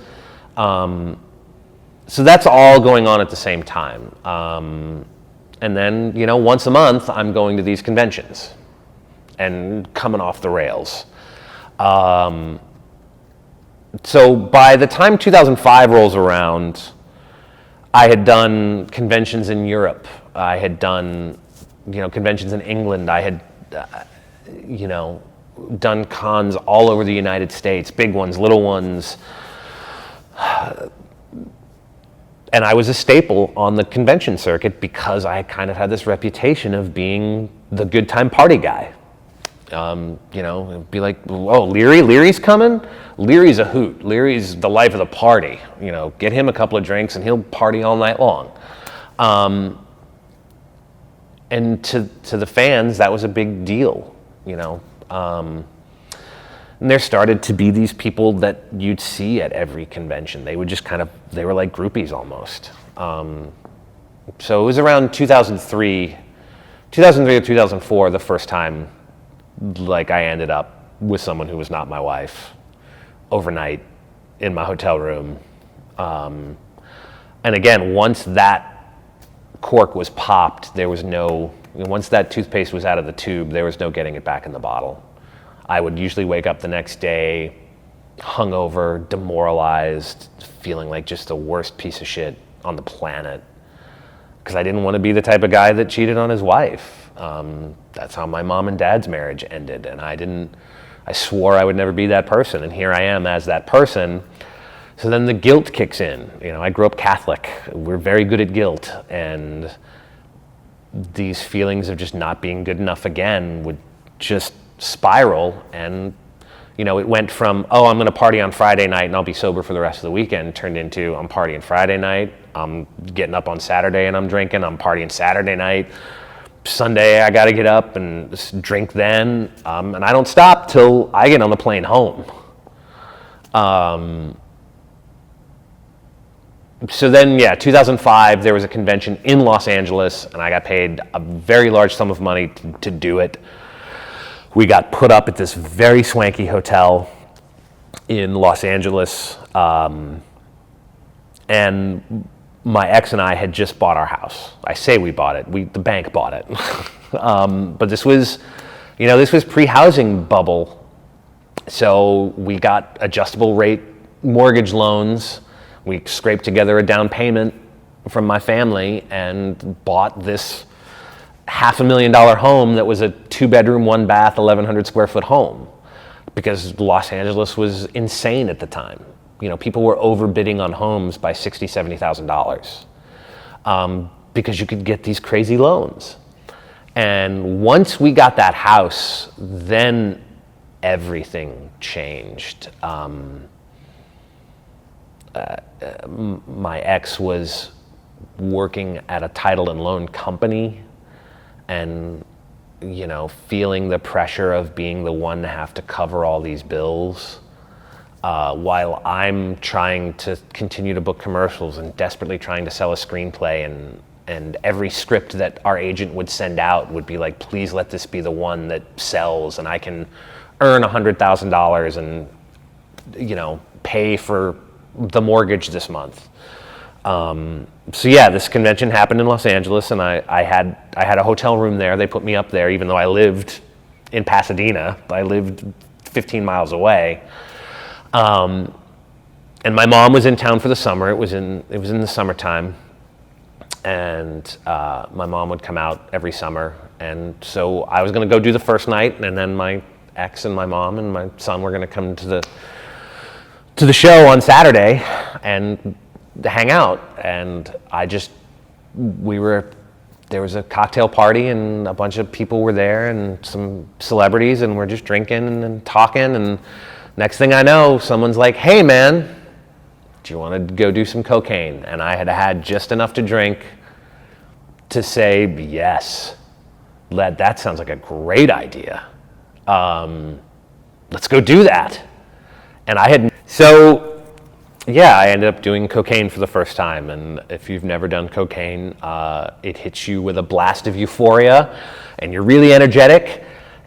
So that's all going on at the same time. And then, once a month, I'm going to these conventions and coming off the rails. So by the time 2005 rolls around, I had done conventions in Europe. I had done, conventions in England. I had, done cons all over the United States, big ones, little ones. And I was a staple on the convention circuit because I kind of had this reputation of being the good time party guy. It'd be like, oh, Leary's coming? Leary's a hoot. Leary's the life of the party. Get him a couple of drinks and he'll party all night long. And to the fans, that was a big deal, And there started to be these people that you'd see at every convention. They would just they were like groupies almost. So it was around 2003 or 2004, the first time I ended up with someone who was not my wife overnight in my hotel room. And again, once that cork was popped, once that toothpaste was out of the tube, there was no getting it back in the bottle. I would usually wake up the next day hungover, demoralized, feeling like just the worst piece of shit on the planet. Because I didn't want to be the type of guy that cheated on his wife. That's how my mom and dad's marriage ended. And I swore I would never be that person. And here I am as that person. So then the guilt kicks in. I grew up Catholic. We're very good at guilt. And these feelings of just not being good enough again would just spiral. And, it went from, I'm going to party on Friday night and I'll be sober for the rest of the weekend, turned into I'm partying Friday night, I'm getting up on Saturday and I'm drinking, I'm partying Saturday night. Sunday I got to get up and drink then, and I don't stop till I get on the plane home. So then, 2005, there was a convention in Los Angeles, and I got paid a very large sum of money to do it. We got put up at this very swanky hotel in Los Angeles, and my ex and I had just bought our house. I say we bought it. The bank bought it. But this was pre-housing bubble. So we got adjustable rate mortgage loans. We scraped together a down payment from my family and bought this $500,000 home that was a 2-bedroom, 1-bath, 1,100 square foot home, because Los Angeles was insane at the time. People were overbidding on homes by $60,000, $70,000 because you could get these crazy loans. And once we got that house, then everything changed. My ex was working at a title and loan company and, feeling the pressure of being the one to have to cover all these bills. While I'm trying to continue to book commercials and desperately trying to sell a screenplay, and every script that our agent would send out would be like, please let this be the one that sells and I can earn $100,000 and, pay for the mortgage this month. This convention happened in Los Angeles, and I had a hotel room there. They put me up there, even though I lived in Pasadena. I lived 15 miles away. And my mom was in town for the summer. It was in the summertime, and my mom would come out every summer. And so I was going to go do the first night, and then my ex and my mom and my son were going to come to the show on Saturday and hang out. And there was a cocktail party and a bunch of people were there and some celebrities, and we're just drinking and talking, and next thing I know, someone's like, hey man, do you want to go do some cocaine? And I had just enough to drink to say, yes, that sounds like a great idea. Let's go do that. And I ended up doing cocaine for the first time. And if you've never done cocaine, it hits you with a blast of euphoria, and you're really energetic,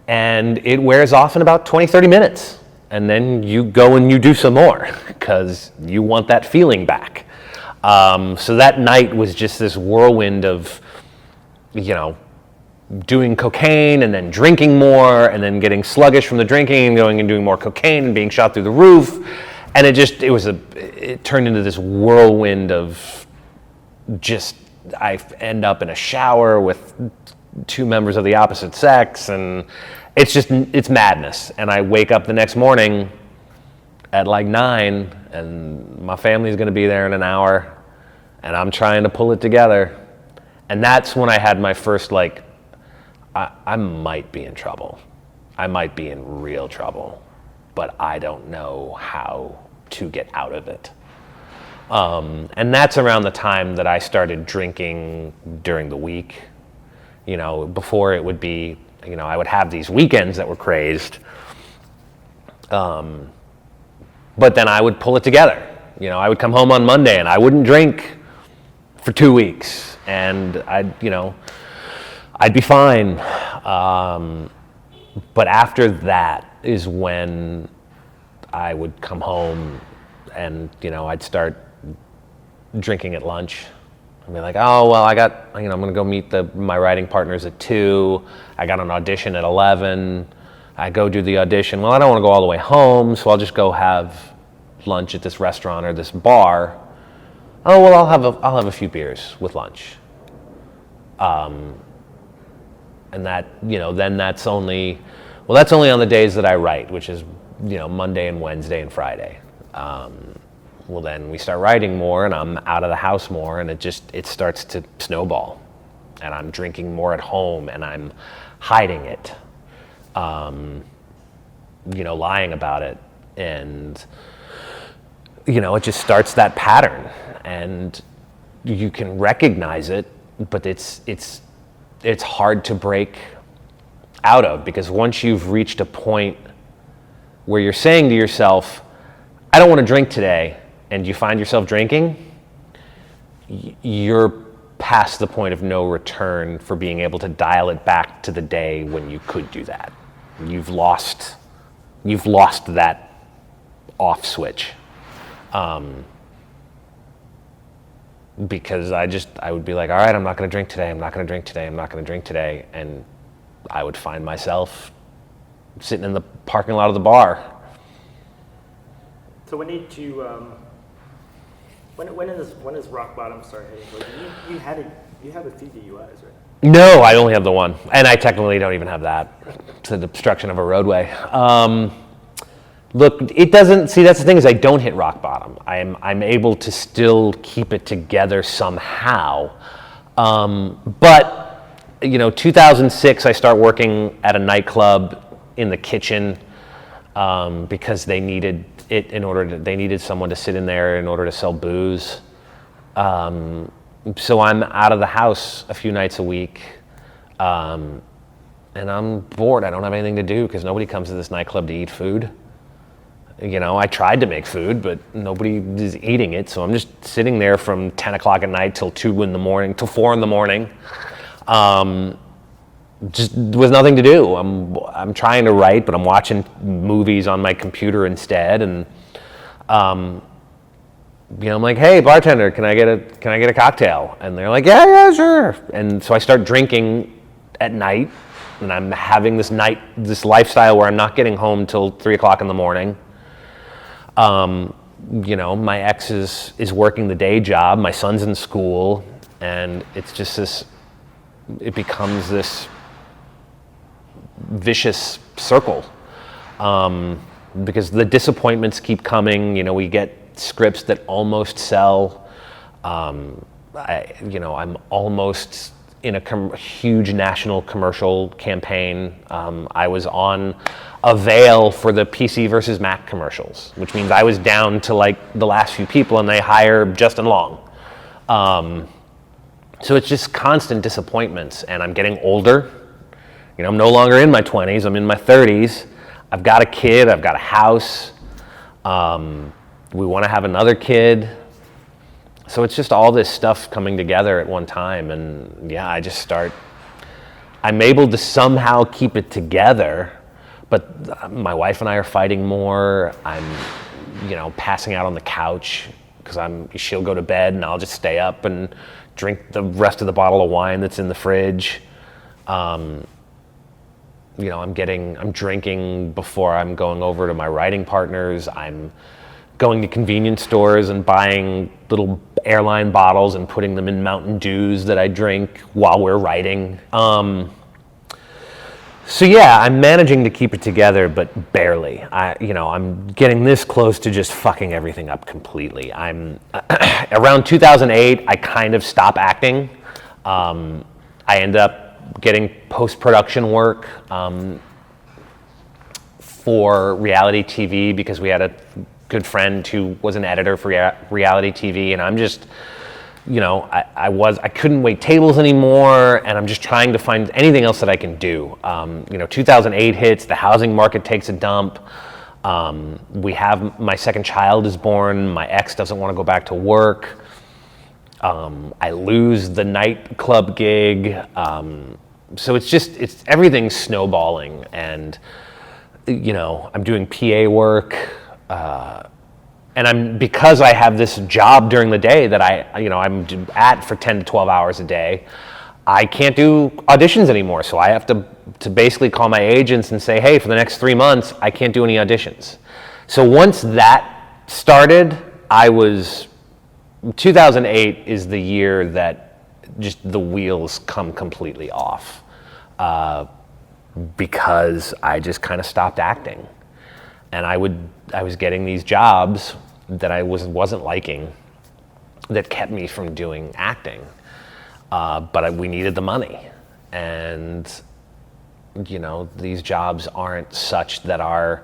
and it wears off in about 20, 30 minutes. And then you go and you do some more because you want that feeling back. So that night was just this whirlwind of, doing cocaine and then drinking more and then getting sluggish from the drinking and going and doing more cocaine and being shot through the roof. And it turned into this whirlwind of just, I end up in a shower with two members of the opposite sex, and it's madness. And I wake up the next morning at like 9, and my family's gonna be there in an hour, and I'm trying to pull it together. And that's when I had my first, I might be in trouble. I might be in real trouble, but I don't know how to get out of it. And that's around the time that I started drinking during the week. Before it would be, I would have these weekends that were crazed. But then I would pull it together. I would come home on Monday and I wouldn't drink for 2 weeks, and I'd be fine. But after that is when I would come home and, I'd start drinking at lunch. I'd be like, oh, well, I'm going to go meet my writing partners at 2. I got an audition at 11. I go do the audition. Well, I don't want to go all the way home, so I'll just go have lunch at this restaurant or this bar. Oh, well, I'll have a few beers with lunch. And that, then that's only on the days that I write, which is, Monday and Wednesday and Friday. Well, then we start writing more and I'm out of the house more, and it starts to snowball, and I'm drinking more at home and I'm hiding it, lying about it. And, it just starts that pattern, and you can recognize it, but it's hard to break out of, because once you've reached a point where you're saying to yourself, I don't want to drink today, and you find yourself drinking, you're past the point of no return for being able to dial it back to the day when you could do that. You've lost that off switch. Because I would be like, all right, I'm not going to drink today, I'm not going to drink today, I'm not going to drink today, and I would find myself sitting in the parking lot of the bar. So when did you, when is rock bottom start hitting? Like you have a few DUIs, right? No, I only have the one, and I technically don't even have that. It's the obstruction of a roadway. Look, it doesn't. See, that's the thing, is I don't hit rock bottom. I'm able to still keep it together somehow. But 2006, I start working at a nightclub in the kitchen because they needed it they needed someone to sit in there in order to sell booze. So I'm out of the house a few nights a week, and I'm bored. I don't have anything to do because nobody comes to this nightclub to eat food. I tried to make food, but nobody is eating it, so I'm just sitting there from 10 o'clock at night till 2 in the morning, till 4 in the morning, just with nothing to do. I'm trying to write, but I'm watching movies on my computer instead, and I'm like, hey, bartender, can I get a cocktail? And they're like, yeah, sure. And so I start drinking at night, and I'm having this lifestyle where I'm not getting home till 3 o'clock in the morning. My ex is working the day job, my son's in school, and it's just it becomes this vicious circle, because the disappointments keep coming. We get scripts that almost sell. I'm almost in a huge national commercial campaign. I was on a veil for the PC versus Mac commercials, which means I was down to like the last few people, and they hire Justin Long. So it's just constant disappointments, and I'm getting older. I'm no longer in my 20s, I'm in my 30s. I've got a kid, I've got a house. We want to have another kid. So it's just all this stuff coming together at one time, and yeah, I'm able to somehow keep it together, but my wife and I are fighting more. I'm, passing out on the couch because she'll go to bed and I'll just stay up and drink the rest of the bottle of wine that's in the fridge. I'm drinking before I'm going over to my writing partners. I'm going to convenience stores and buying little airline bottles and putting them in Mountain Dews that I drink while we're writing. So yeah, I'm managing to keep it together, but barely. I'm getting this close to just fucking everything up completely. I'm around 2008, I kind of stop acting. I end up getting post-production work for reality TV because we had a good friend who was an editor for reality TV, and I'm just, I couldn't wait tables anymore, and I'm just trying to find anything else that I can do. 2008 hits, the housing market takes a dump. My second child is born, my ex doesn't want to go back to work. I lose the nightclub gig. So it's everything's snowballing, and I'm doing PA work, and because I have this job during the day that I'm at for 10 to 12 hours a day, I can't do auditions anymore. So I have to basically call my agents and say, hey, for the next 3 months, I can't do any auditions. So once that started, 2008 is the year that just the wheels come completely off, because I just kind of stopped acting. And I was getting these jobs that I wasn't liking, that kept me from doing acting. But we needed the money, and these jobs aren't such that I'm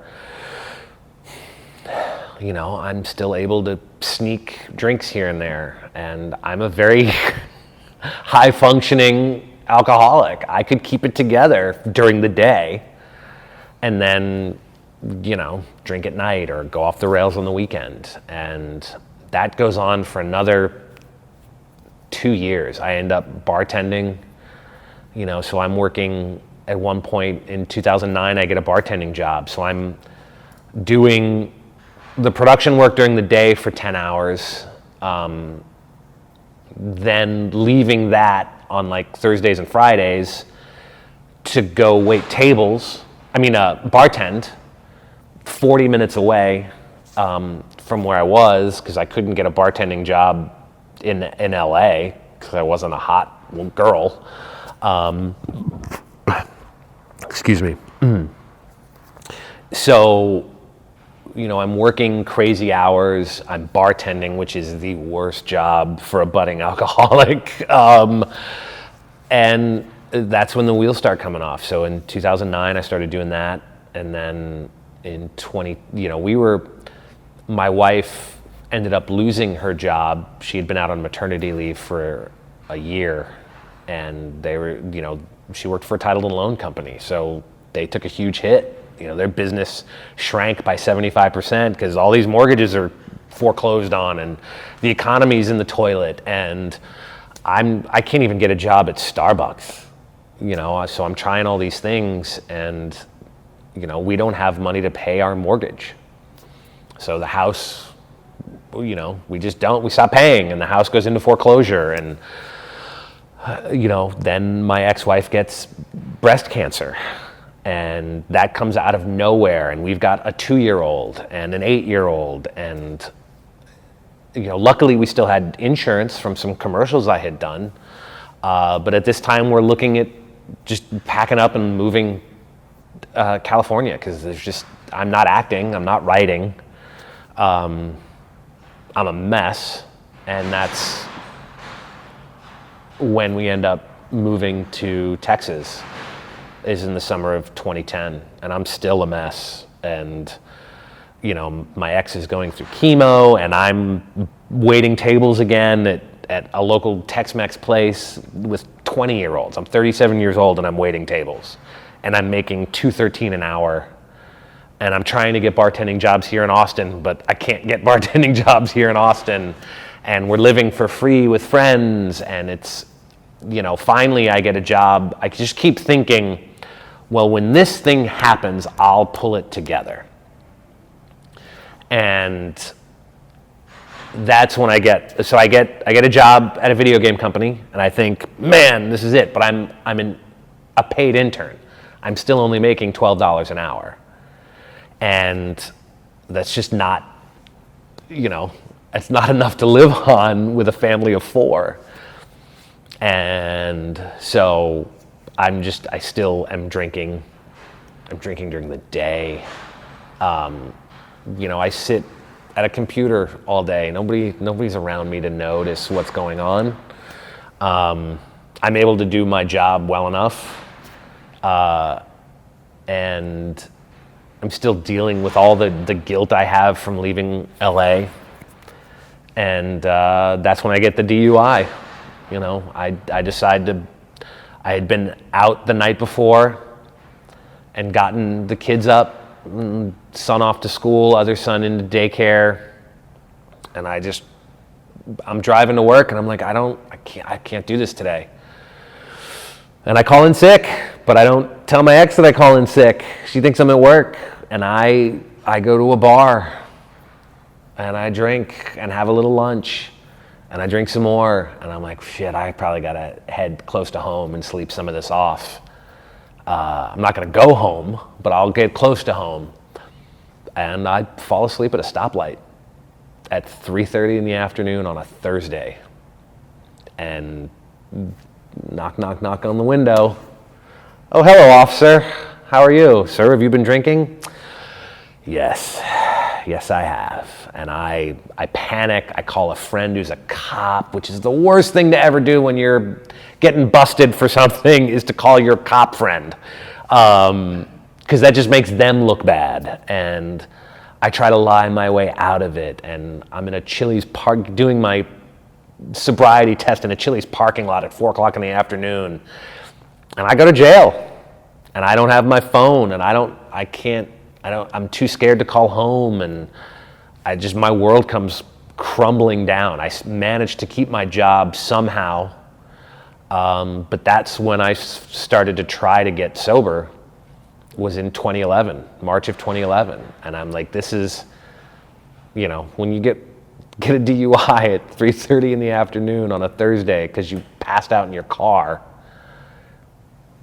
still able to sneak drinks here and there, and I'm a very high functioning alcoholic. I could keep it together during the day, and then drink at night or go off the rails on the weekend, and that goes on for another 2 years. I end up bartending, so I'm working at one point in 2009, I get a bartending job. So I'm doing the production work during the day for 10 hours, then leaving that on like Thursdays and Fridays to go wait tables. Bartend 40 minutes away from where I was, because I couldn't get a bartending job in LA because I wasn't a hot girl. Excuse me. So, I'm working crazy hours. I'm bartending, which is the worst job for a budding alcoholic. And that's when the wheels start coming off. So in 2009, I started doing that. And then in my wife ended up losing her job. She had been out on maternity leave for a year, and she worked for a title and loan company. So they took a huge hit. Their business shrank by 75% because all these mortgages are foreclosed on, and the economy's in the toilet, and I can't even get a job at Starbucks, so I'm trying all these things, and we don't have money to pay our mortgage. So the house, we stop paying, and the house goes into foreclosure, and then my ex-wife gets breast cancer, and that comes out of nowhere, and we've got a 2-year-old and an 8-year-old, and luckily we still had insurance from some commercials I had done, but at this time we're looking at just packing up and moving California, because I'm not acting, I'm not writing, I'm a mess, and that's when we end up moving to Texas, is in the summer of 2010, and I'm still a mess, and my ex is going through chemo, and I'm waiting tables again at a local Tex-Mex place with 20-year-olds. I'm 37 years old, and I'm waiting tables, and I'm making $2.13 an hour, and I'm trying to get bartending jobs here in Austin, but I can't get bartending jobs here in Austin, and we're living for free with friends, and it's, finally I get a job. I just keep thinking, well, when this thing happens, I'll pull it together. And that's when I get a job at a video game company, and I think, man, this is it. But I'm a paid intern. I'm still only making $12 an hour, and that's just not, it's not enough to live on with a family of 4. And so I still am drinking. I'm drinking during the day. I sit at a computer all day. Nobody's around me to notice what's going on. I'm able to do my job well enough, and I'm still dealing with all the guilt I have from leaving LA. And that's when I get the DUI. I decided I had been out the night before and gotten the kids up, son off to school, other son into daycare, and I'm driving to work, and I'm like, I can't do this today. And I call in sick, but I don't tell my ex that I call in sick. She thinks I'm at work, and I go to a bar, and I drink and have a little lunch, and I drink some more, and I'm like, shit, I probably gotta head close to home and sleep some of this off. I'm not gonna go home, but I'll get close to home. And I fall asleep at a stoplight at 3:30 in the afternoon on a Thursday. And knock, knock, knock on the window. Oh, hello, officer. How are you? Sir, have you been drinking? Yes, I have. And I panic. I call a friend who's a cop, which is the worst thing to ever do when you're getting busted for something, is to call your cop friend. Because that just makes them look bad. And I try to lie my way out of it. And I'm in a Chili's park doing my sobriety test in a Chili's parking lot at 4 o'clock in the afternoon. And I go to jail. And I don't have my phone. And I'm too scared to call home. And my world comes crumbling down. I managed to keep my job somehow. But that's when I started to try to get sober, was in 2011, March of 2011. And I'm like, this is, when you get a DUI at 3:30 in the afternoon on a Thursday because you passed out in your car,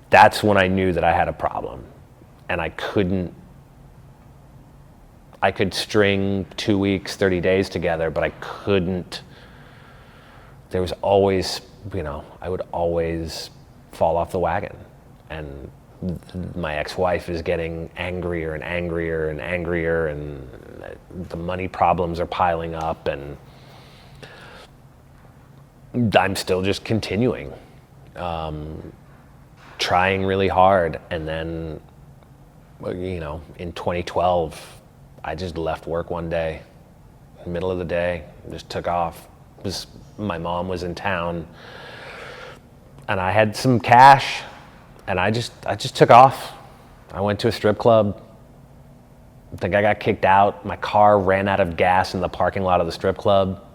that's when I knew that I had a problem. And I could string 2 weeks, 30 days together, but I couldn't. There was always, I would always fall off the wagon. And my ex-wife is getting angrier and angrier and angrier, and the money problems are piling up, and I'm still just continuing, trying really hard. And then, in 2012, I just left work one day, middle of the day, just took off. My mom was in town, and I had some cash. And I just took off. I went to a strip club. I think I got kicked out. My car ran out of gas in the parking lot of the strip club.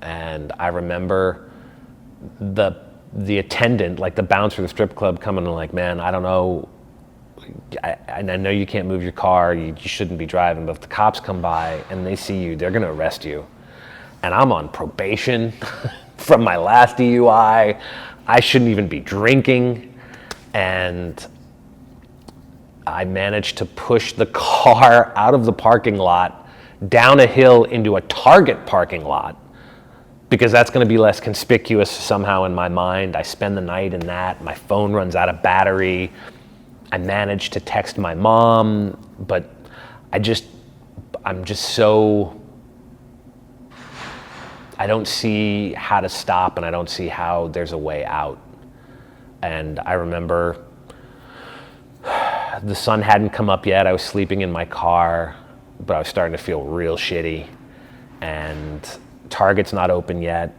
And I remember the attendant, like the bouncer of the strip club, coming and like, man, I don't know. I know you can't move your car. You shouldn't be driving. But if the cops come by and they see you, they're going to arrest you. And I'm on probation from my last DUI. I shouldn't even be drinking. And I managed to push the car out of the parking lot, down a hill into a Target parking lot, because that's going to be less conspicuous somehow in my mind. I spend the night in that. My phone runs out of battery. I managed to text my mom, but I'm just so, I don't see how to stop, and I don't see how there's a way out. And I remember the sun hadn't come up yet. I was sleeping in my car, but I was starting to feel real shitty. And Target's not open yet.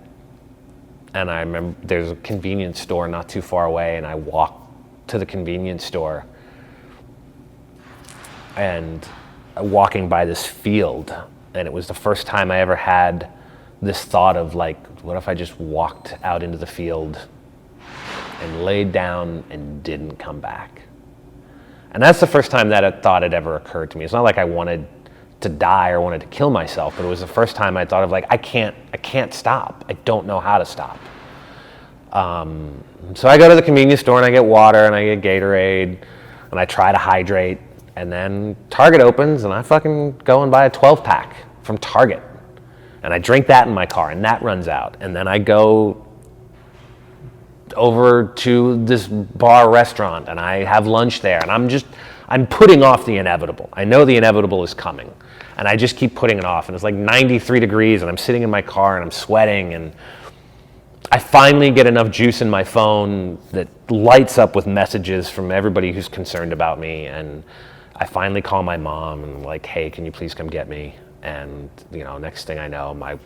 And I remember there's a convenience store not too far away, and I walked to the convenience store. And walking by this field, and it was the first time I ever had this thought of like, what if I just walked out into the field and laid down and didn't come back? And that's the first time that a thought had ever occurred to me. It's not like I wanted to die or wanted to kill myself, but it was the first time I thought of like, I can't stop. I don't know how to stop. So I go to the convenience store and I get water and I get Gatorade and I try to hydrate, and then Target opens and I fucking go and buy a 12-pack from Target. And I drink that in my car, and that runs out. And then I go over to this bar restaurant and I have lunch there, and I'm putting off the inevitable. I know the inevitable is coming, and I just keep putting it off. And it's like 93 degrees and I'm sitting in my car and I'm sweating, and I finally get enough juice in my phone that lights up with messages from everybody who's concerned about me. And I finally call my mom and I'm like, hey, can you please come get me? And next thing I know, my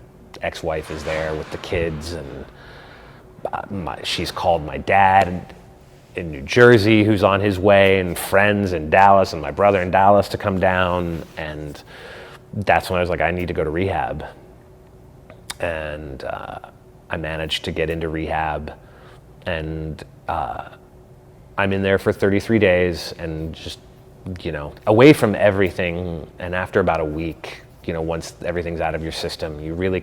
ex-wife is there with the kids, and she's called my dad in New Jersey, who's on his way, and friends in Dallas, and my brother in Dallas to come down. And that's when I was like, I need to go to rehab. And I managed to get into rehab And I'm in there for 33 days and just, away from everything. And after about a week, once everything's out of your system, you really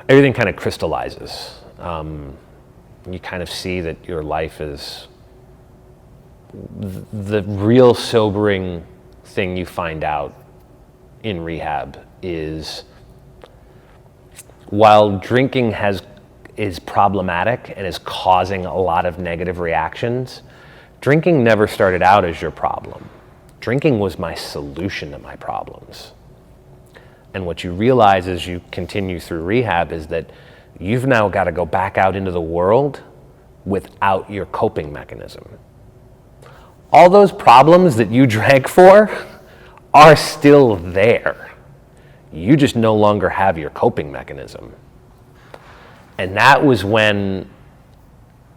everything kind of crystallizes. You kind of see that your life is the real sobering thing you find out in rehab is while drinking is problematic and is causing a lot of negative reactions, drinking never started out as your problem. Drinking was my solution to my problems. And what you realize as you continue through rehab is that you've now got to go back out into the world without your coping mechanism. All those problems that you drank for are still there. You just no longer have your coping mechanism. And that was when,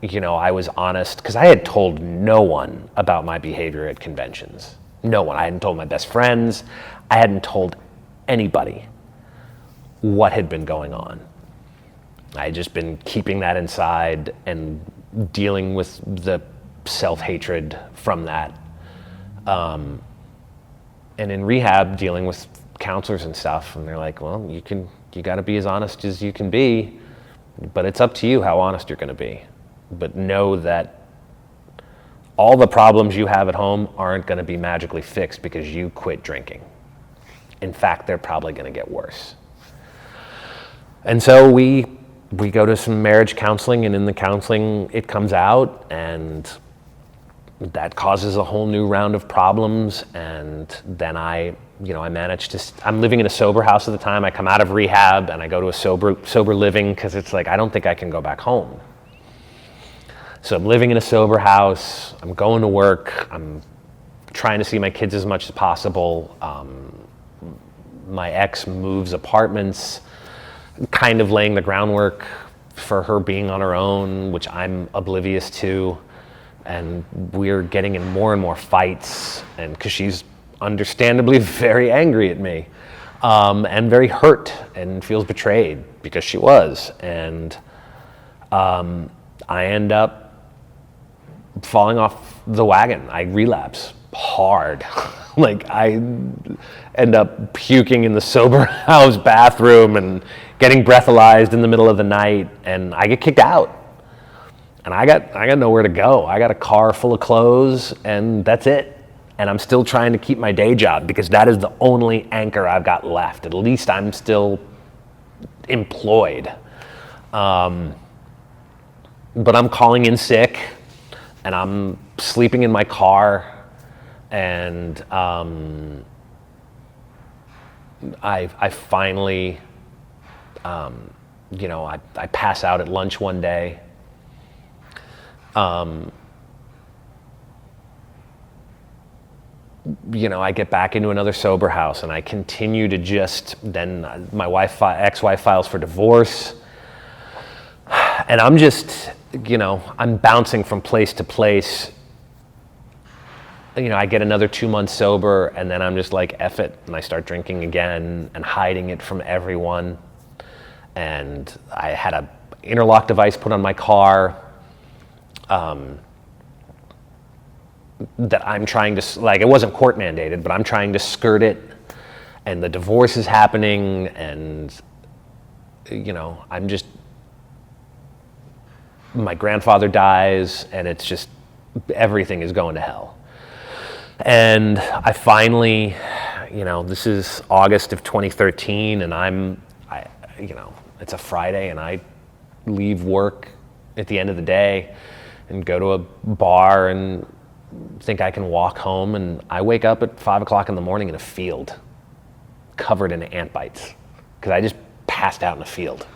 I was honest, because I had told no one about my behavior at conventions. No one. I hadn't told my best friends. I hadn't told anybody what had been going on. I had just been keeping that inside and dealing with the self-hatred from that. And in rehab, dealing with counselors and stuff, and they're like, well, you got to be as honest as you can be, but it's up to you how honest you're going to be. But know that all the problems you have at home aren't going to be magically fixed because you quit drinking. In fact, they're probably going to get worse. And so we go to some marriage counseling, and in the counseling, it comes out, and that causes a whole new round of problems. And then I managed to, I'm living in a sober house at the time. I come out of rehab and I go to a sober living because it's like, I don't think I can go back home. So I'm living in a sober house. I'm going to work. I'm trying to see my kids as much as possible. My ex moves apartments, kind of laying the groundwork for her being on her own, which I'm oblivious to. And we're getting in more and more fights, and because she's understandably very angry at me, and very hurt and feels betrayed because she was. And I end up falling off the wagon. I relapse hard. Like I end up puking in the sober house bathroom and getting breathalyzed in the middle of the night, and I get kicked out. And I got nowhere to go. I got a car full of clothes, and that's it. And I'm still trying to keep my day job because that is the only anchor I've got left. At least I'm still employed. But I'm calling in sick, and I'm sleeping in my car, and I finally, I pass out at lunch one day. I get back into another sober house, and I continue to then my ex-wife files for divorce, and I'm just, I'm bouncing from place to place. I get another 2 months sober, and then I'm just like, F it, and I start drinking again and hiding it from everyone. And I had a interlock device put on my car, that I'm trying to, it wasn't court mandated, but I'm trying to skirt it, and the divorce is happening, and, I'm just, my grandfather dies, and it's just, everything is going to hell. And I finally, this is August of 2013, and it's a Friday, and I leave work at the end of the day and go to a bar and think I can walk home, and I wake up at 5 o'clock in the morning in a field covered in ant bites because I just passed out in a field.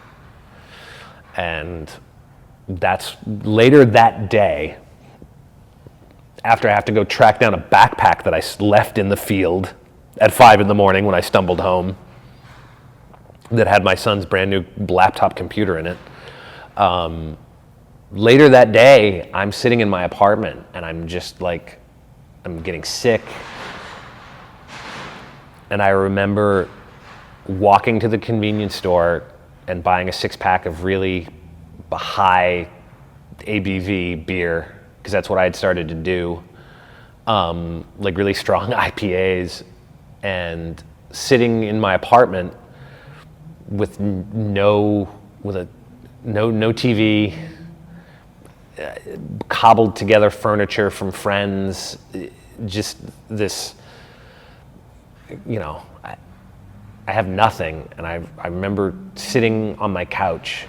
And that's later that day, after I have to go track down a backpack that I left in the field at 5 in the morning when I stumbled home that had my son's brand new laptop computer in it. Later that day, I'm sitting in my apartment, and I'm just like, I'm getting sick. And I remember walking to the convenience store, and buying a 6-pack of really high ABV beer, because that's what I had started to do, like really strong IPAs, and sitting in my apartment with no TV, cobbled together furniture from friends, just this, I have nothing. And I remember sitting on my couch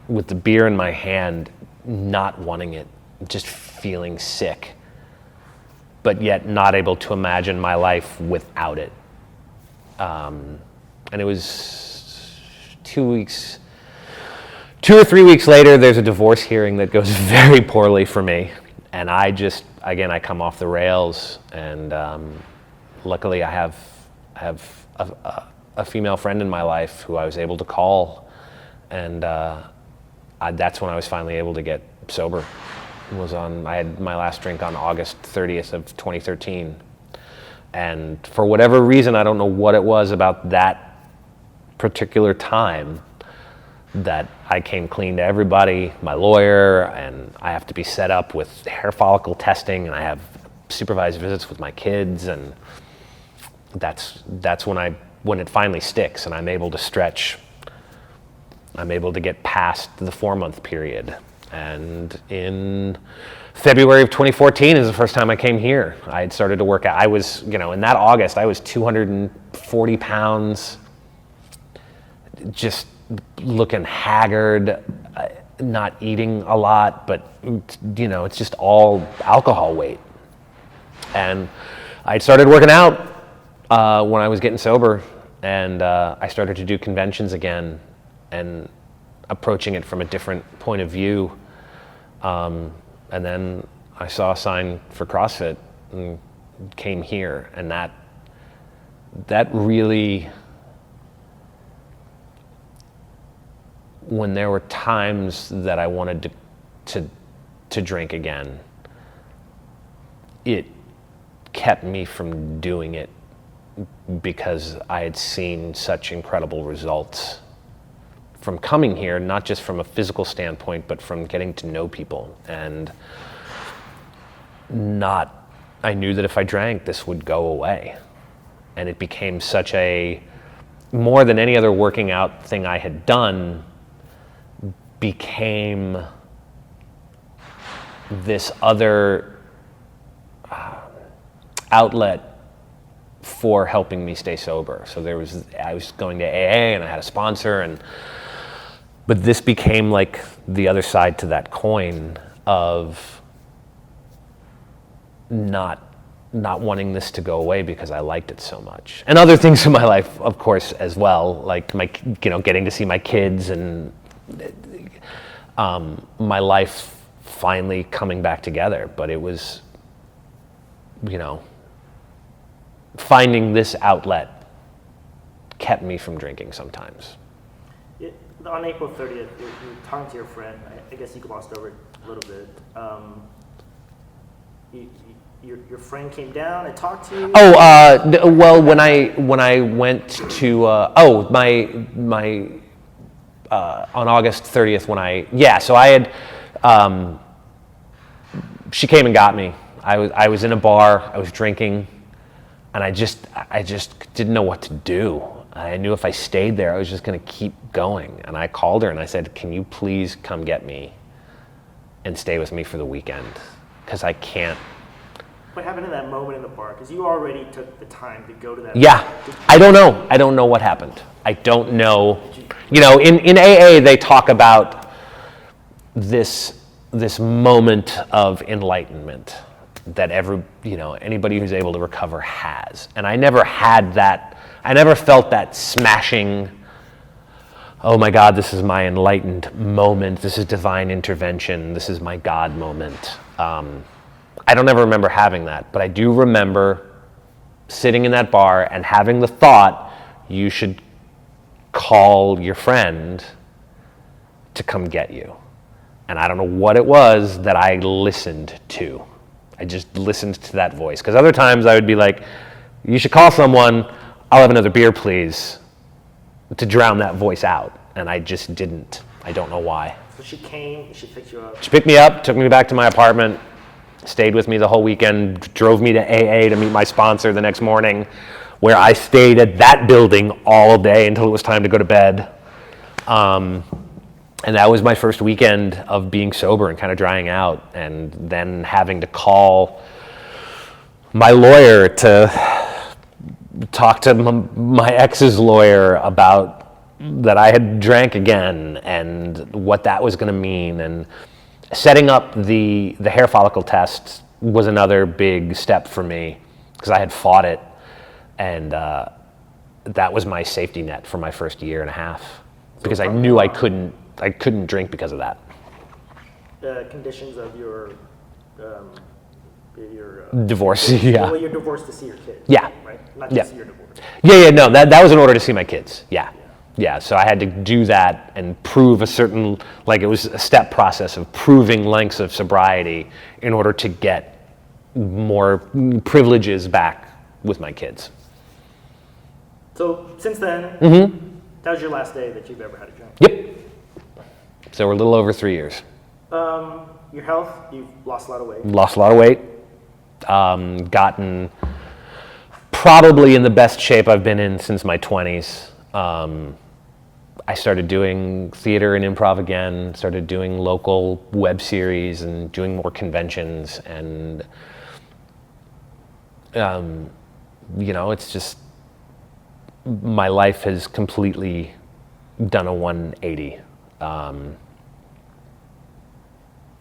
with the beer in my hand, not wanting it, just feeling sick, but yet not able to imagine my life without it. And it was 2 or 3 weeks later, there's a divorce hearing that goes very poorly for me. And I come off the rails. And luckily I have a female friend in my life who I was able to call. And that's when I was finally able to get sober. I had my last drink on August 30th of 2013. And for whatever reason, I don't know what it was about that particular time, that I came clean to everybody, my lawyer, and I have to be set up with hair follicle testing, and I have supervised visits with my kids, and that's when it finally sticks, and I'm able to stretch. I'm able to get past the 4-month period. And in February of 2014 is the first time I came here. I had started to work out. I was, in that August, I was 240 pounds, just looking haggard, not eating a lot, but, it's just all alcohol weight. And I started working out when I was getting sober, and I started to do conventions again and approaching it from a different point of view. And then I saw a sign for CrossFit and came here, and that really, when there were times that I wanted to drink again, it kept me from doing it because I had seen such incredible results from coming here, not just from a physical standpoint, but from getting to know people. And I knew that if I drank, this would go away. And it became such more than any other working out thing I had done, became this other outlet for helping me stay sober. So I was going to AA, and I had a sponsor, but this became like the other side to that coin of not wanting this to go away because I liked it so much. And other things in my life, of course, as well, like getting to see my kids, and my life finally coming back together. But it was, finding this outlet kept me from drinking sometimes. On April 30th, you're talking to your friend. I guess you glossed over it a little bit. Your friend came down and talked to you? Well, when I went to on August 30th so I had she came and got me. I was in a bar, I was drinking, and I just didn't know what to do. I knew if I stayed there, I was just going to keep going. And I called her and I said, "Can you please come get me and stay with me for the weekend? Because I can't." What happened in that moment in the bar? Because you already took the time to go to that. Yeah, I don't know. I don't know what happened. I don't know. In AA, they talk about this moment of enlightenment that anybody who's able to recover has. And I never had that. I never felt that smashing, oh my God, this is my enlightened moment. This is divine intervention. This is my God moment. I don't ever remember having that, but I do remember sitting in that bar and having the thought, you should call your friend to come get you. And I don't know what it was that I listened to. I just listened to that voice. Because other times I would be like, you should call someone, I'll have another beer, please, to drown that voice out. and I just didn't. I don't know why. So she came, she picked you up. She picked me up, took me back to my apartment, stayed with me the whole weekend, drove me to AA to meet my sponsor the next morning, where I stayed at that building all day until it was time to go to bed. And that was my first weekend of being sober and kind of drying out, and then having to call my lawyer to talk to my ex's lawyer about that I had drank again and what that was going to mean. And setting up the hair follicle test was another big step for me because I had fought it, and that was my safety net for my first year and a half because I knew I couldn't drink because of that. The conditions of your divorce, yeah. Well, you're divorced to see your kids. Yeah. Right? Not just your divorce. No, that was in order to see my kids. Yeah, so I had to do that and prove a certain, like it was a step process of proving lengths of sobriety in order to get more privileges back with my kids. So since then, that was your last day that you've ever had a drink? Yep. So we're a little over 3 years. Your health, you've lost a lot of weight. Lost a lot of weight. Gotten probably in the best shape I've been in since my 20s. I started doing theater and improv again, started doing local web series and doing more conventions. And, it's just, my life has completely done a 180.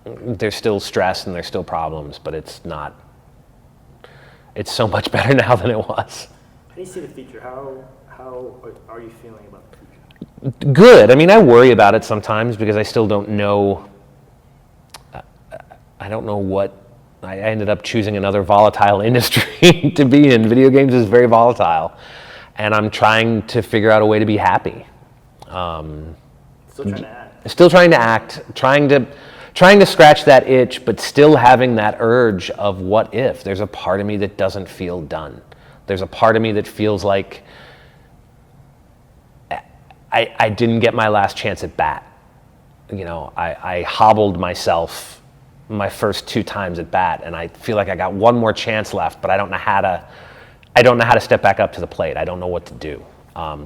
There's still stress and there's still problems, but it's so much better now than it was. How do you see the future? How are you feeling about the future? Good. I mean, I worry about it sometimes because I still don't know. I don't know what. I ended up choosing another volatile industry to be in. Video games is very volatile, and I'm trying to figure out a way to be happy. Still trying to act. Still trying to act. Trying to scratch that itch, but still having that urge of what if. There's a part of me that doesn't feel done. There's a part of me that feels like I didn't get my last chance at bat. I hobbled myself my first 2 times at bat, and I feel like I got one more chance left, but I don't know how to step back up to the plate. I don't know what to do.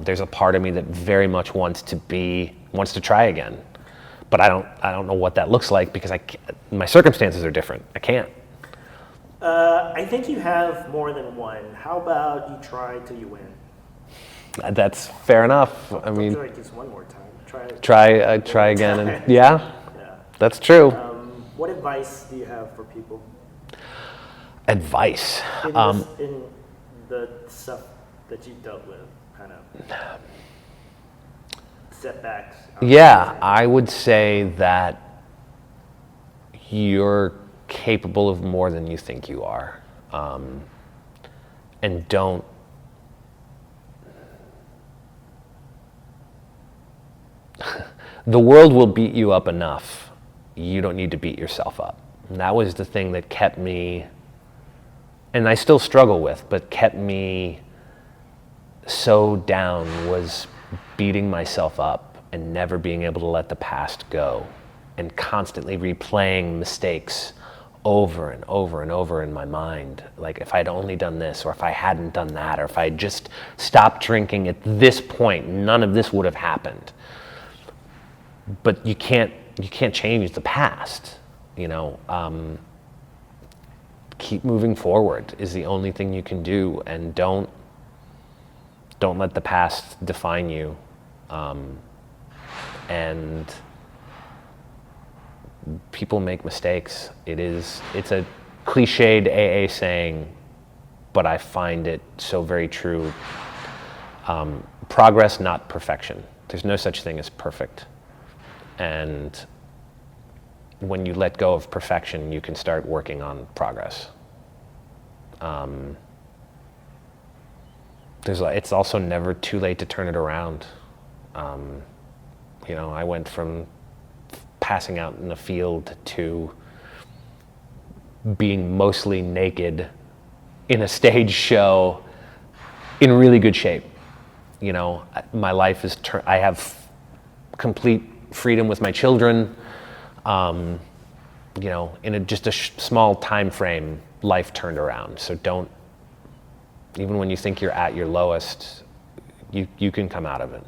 There's a part of me that very much wants to try again, but I don't know what that looks like because my circumstances are different. I can't. I think you have more than one. How about you try till you win? That's fair enough. I mean, like just one more time. Try again, and yeah, that's true. What advice do you have for people? Advice in the stuff that you've dealt with, kind of setbacks. Yeah, I would say that you're capable of more than you think you are, and don't. The world will beat you up enough. You don't need to beat yourself up. And that was the thing that kept me, and I still struggle with, but kept me so down, was beating myself up and never being able to let the past go and constantly replaying mistakes over and over and over in my mind. Like, if I'd only done this, or if I hadn't done that, or if I just stopped drinking at this point, none of this would have happened. But you can't change the past, keep moving forward is the only thing you can do, and don't let the past define you. And people make mistakes. It's a cliched AA saying, but I find it so very true. Progress, not perfection. There's no such thing as perfect. And when you let go of perfection, you can start working on progress. It's also never too late to turn it around. I went from passing out in the field to being mostly naked in a stage show in really good shape. My life is, I have complete freedom with my children. In just a small time frame, life turned around. So even when you think you're at your lowest, you can come out of it.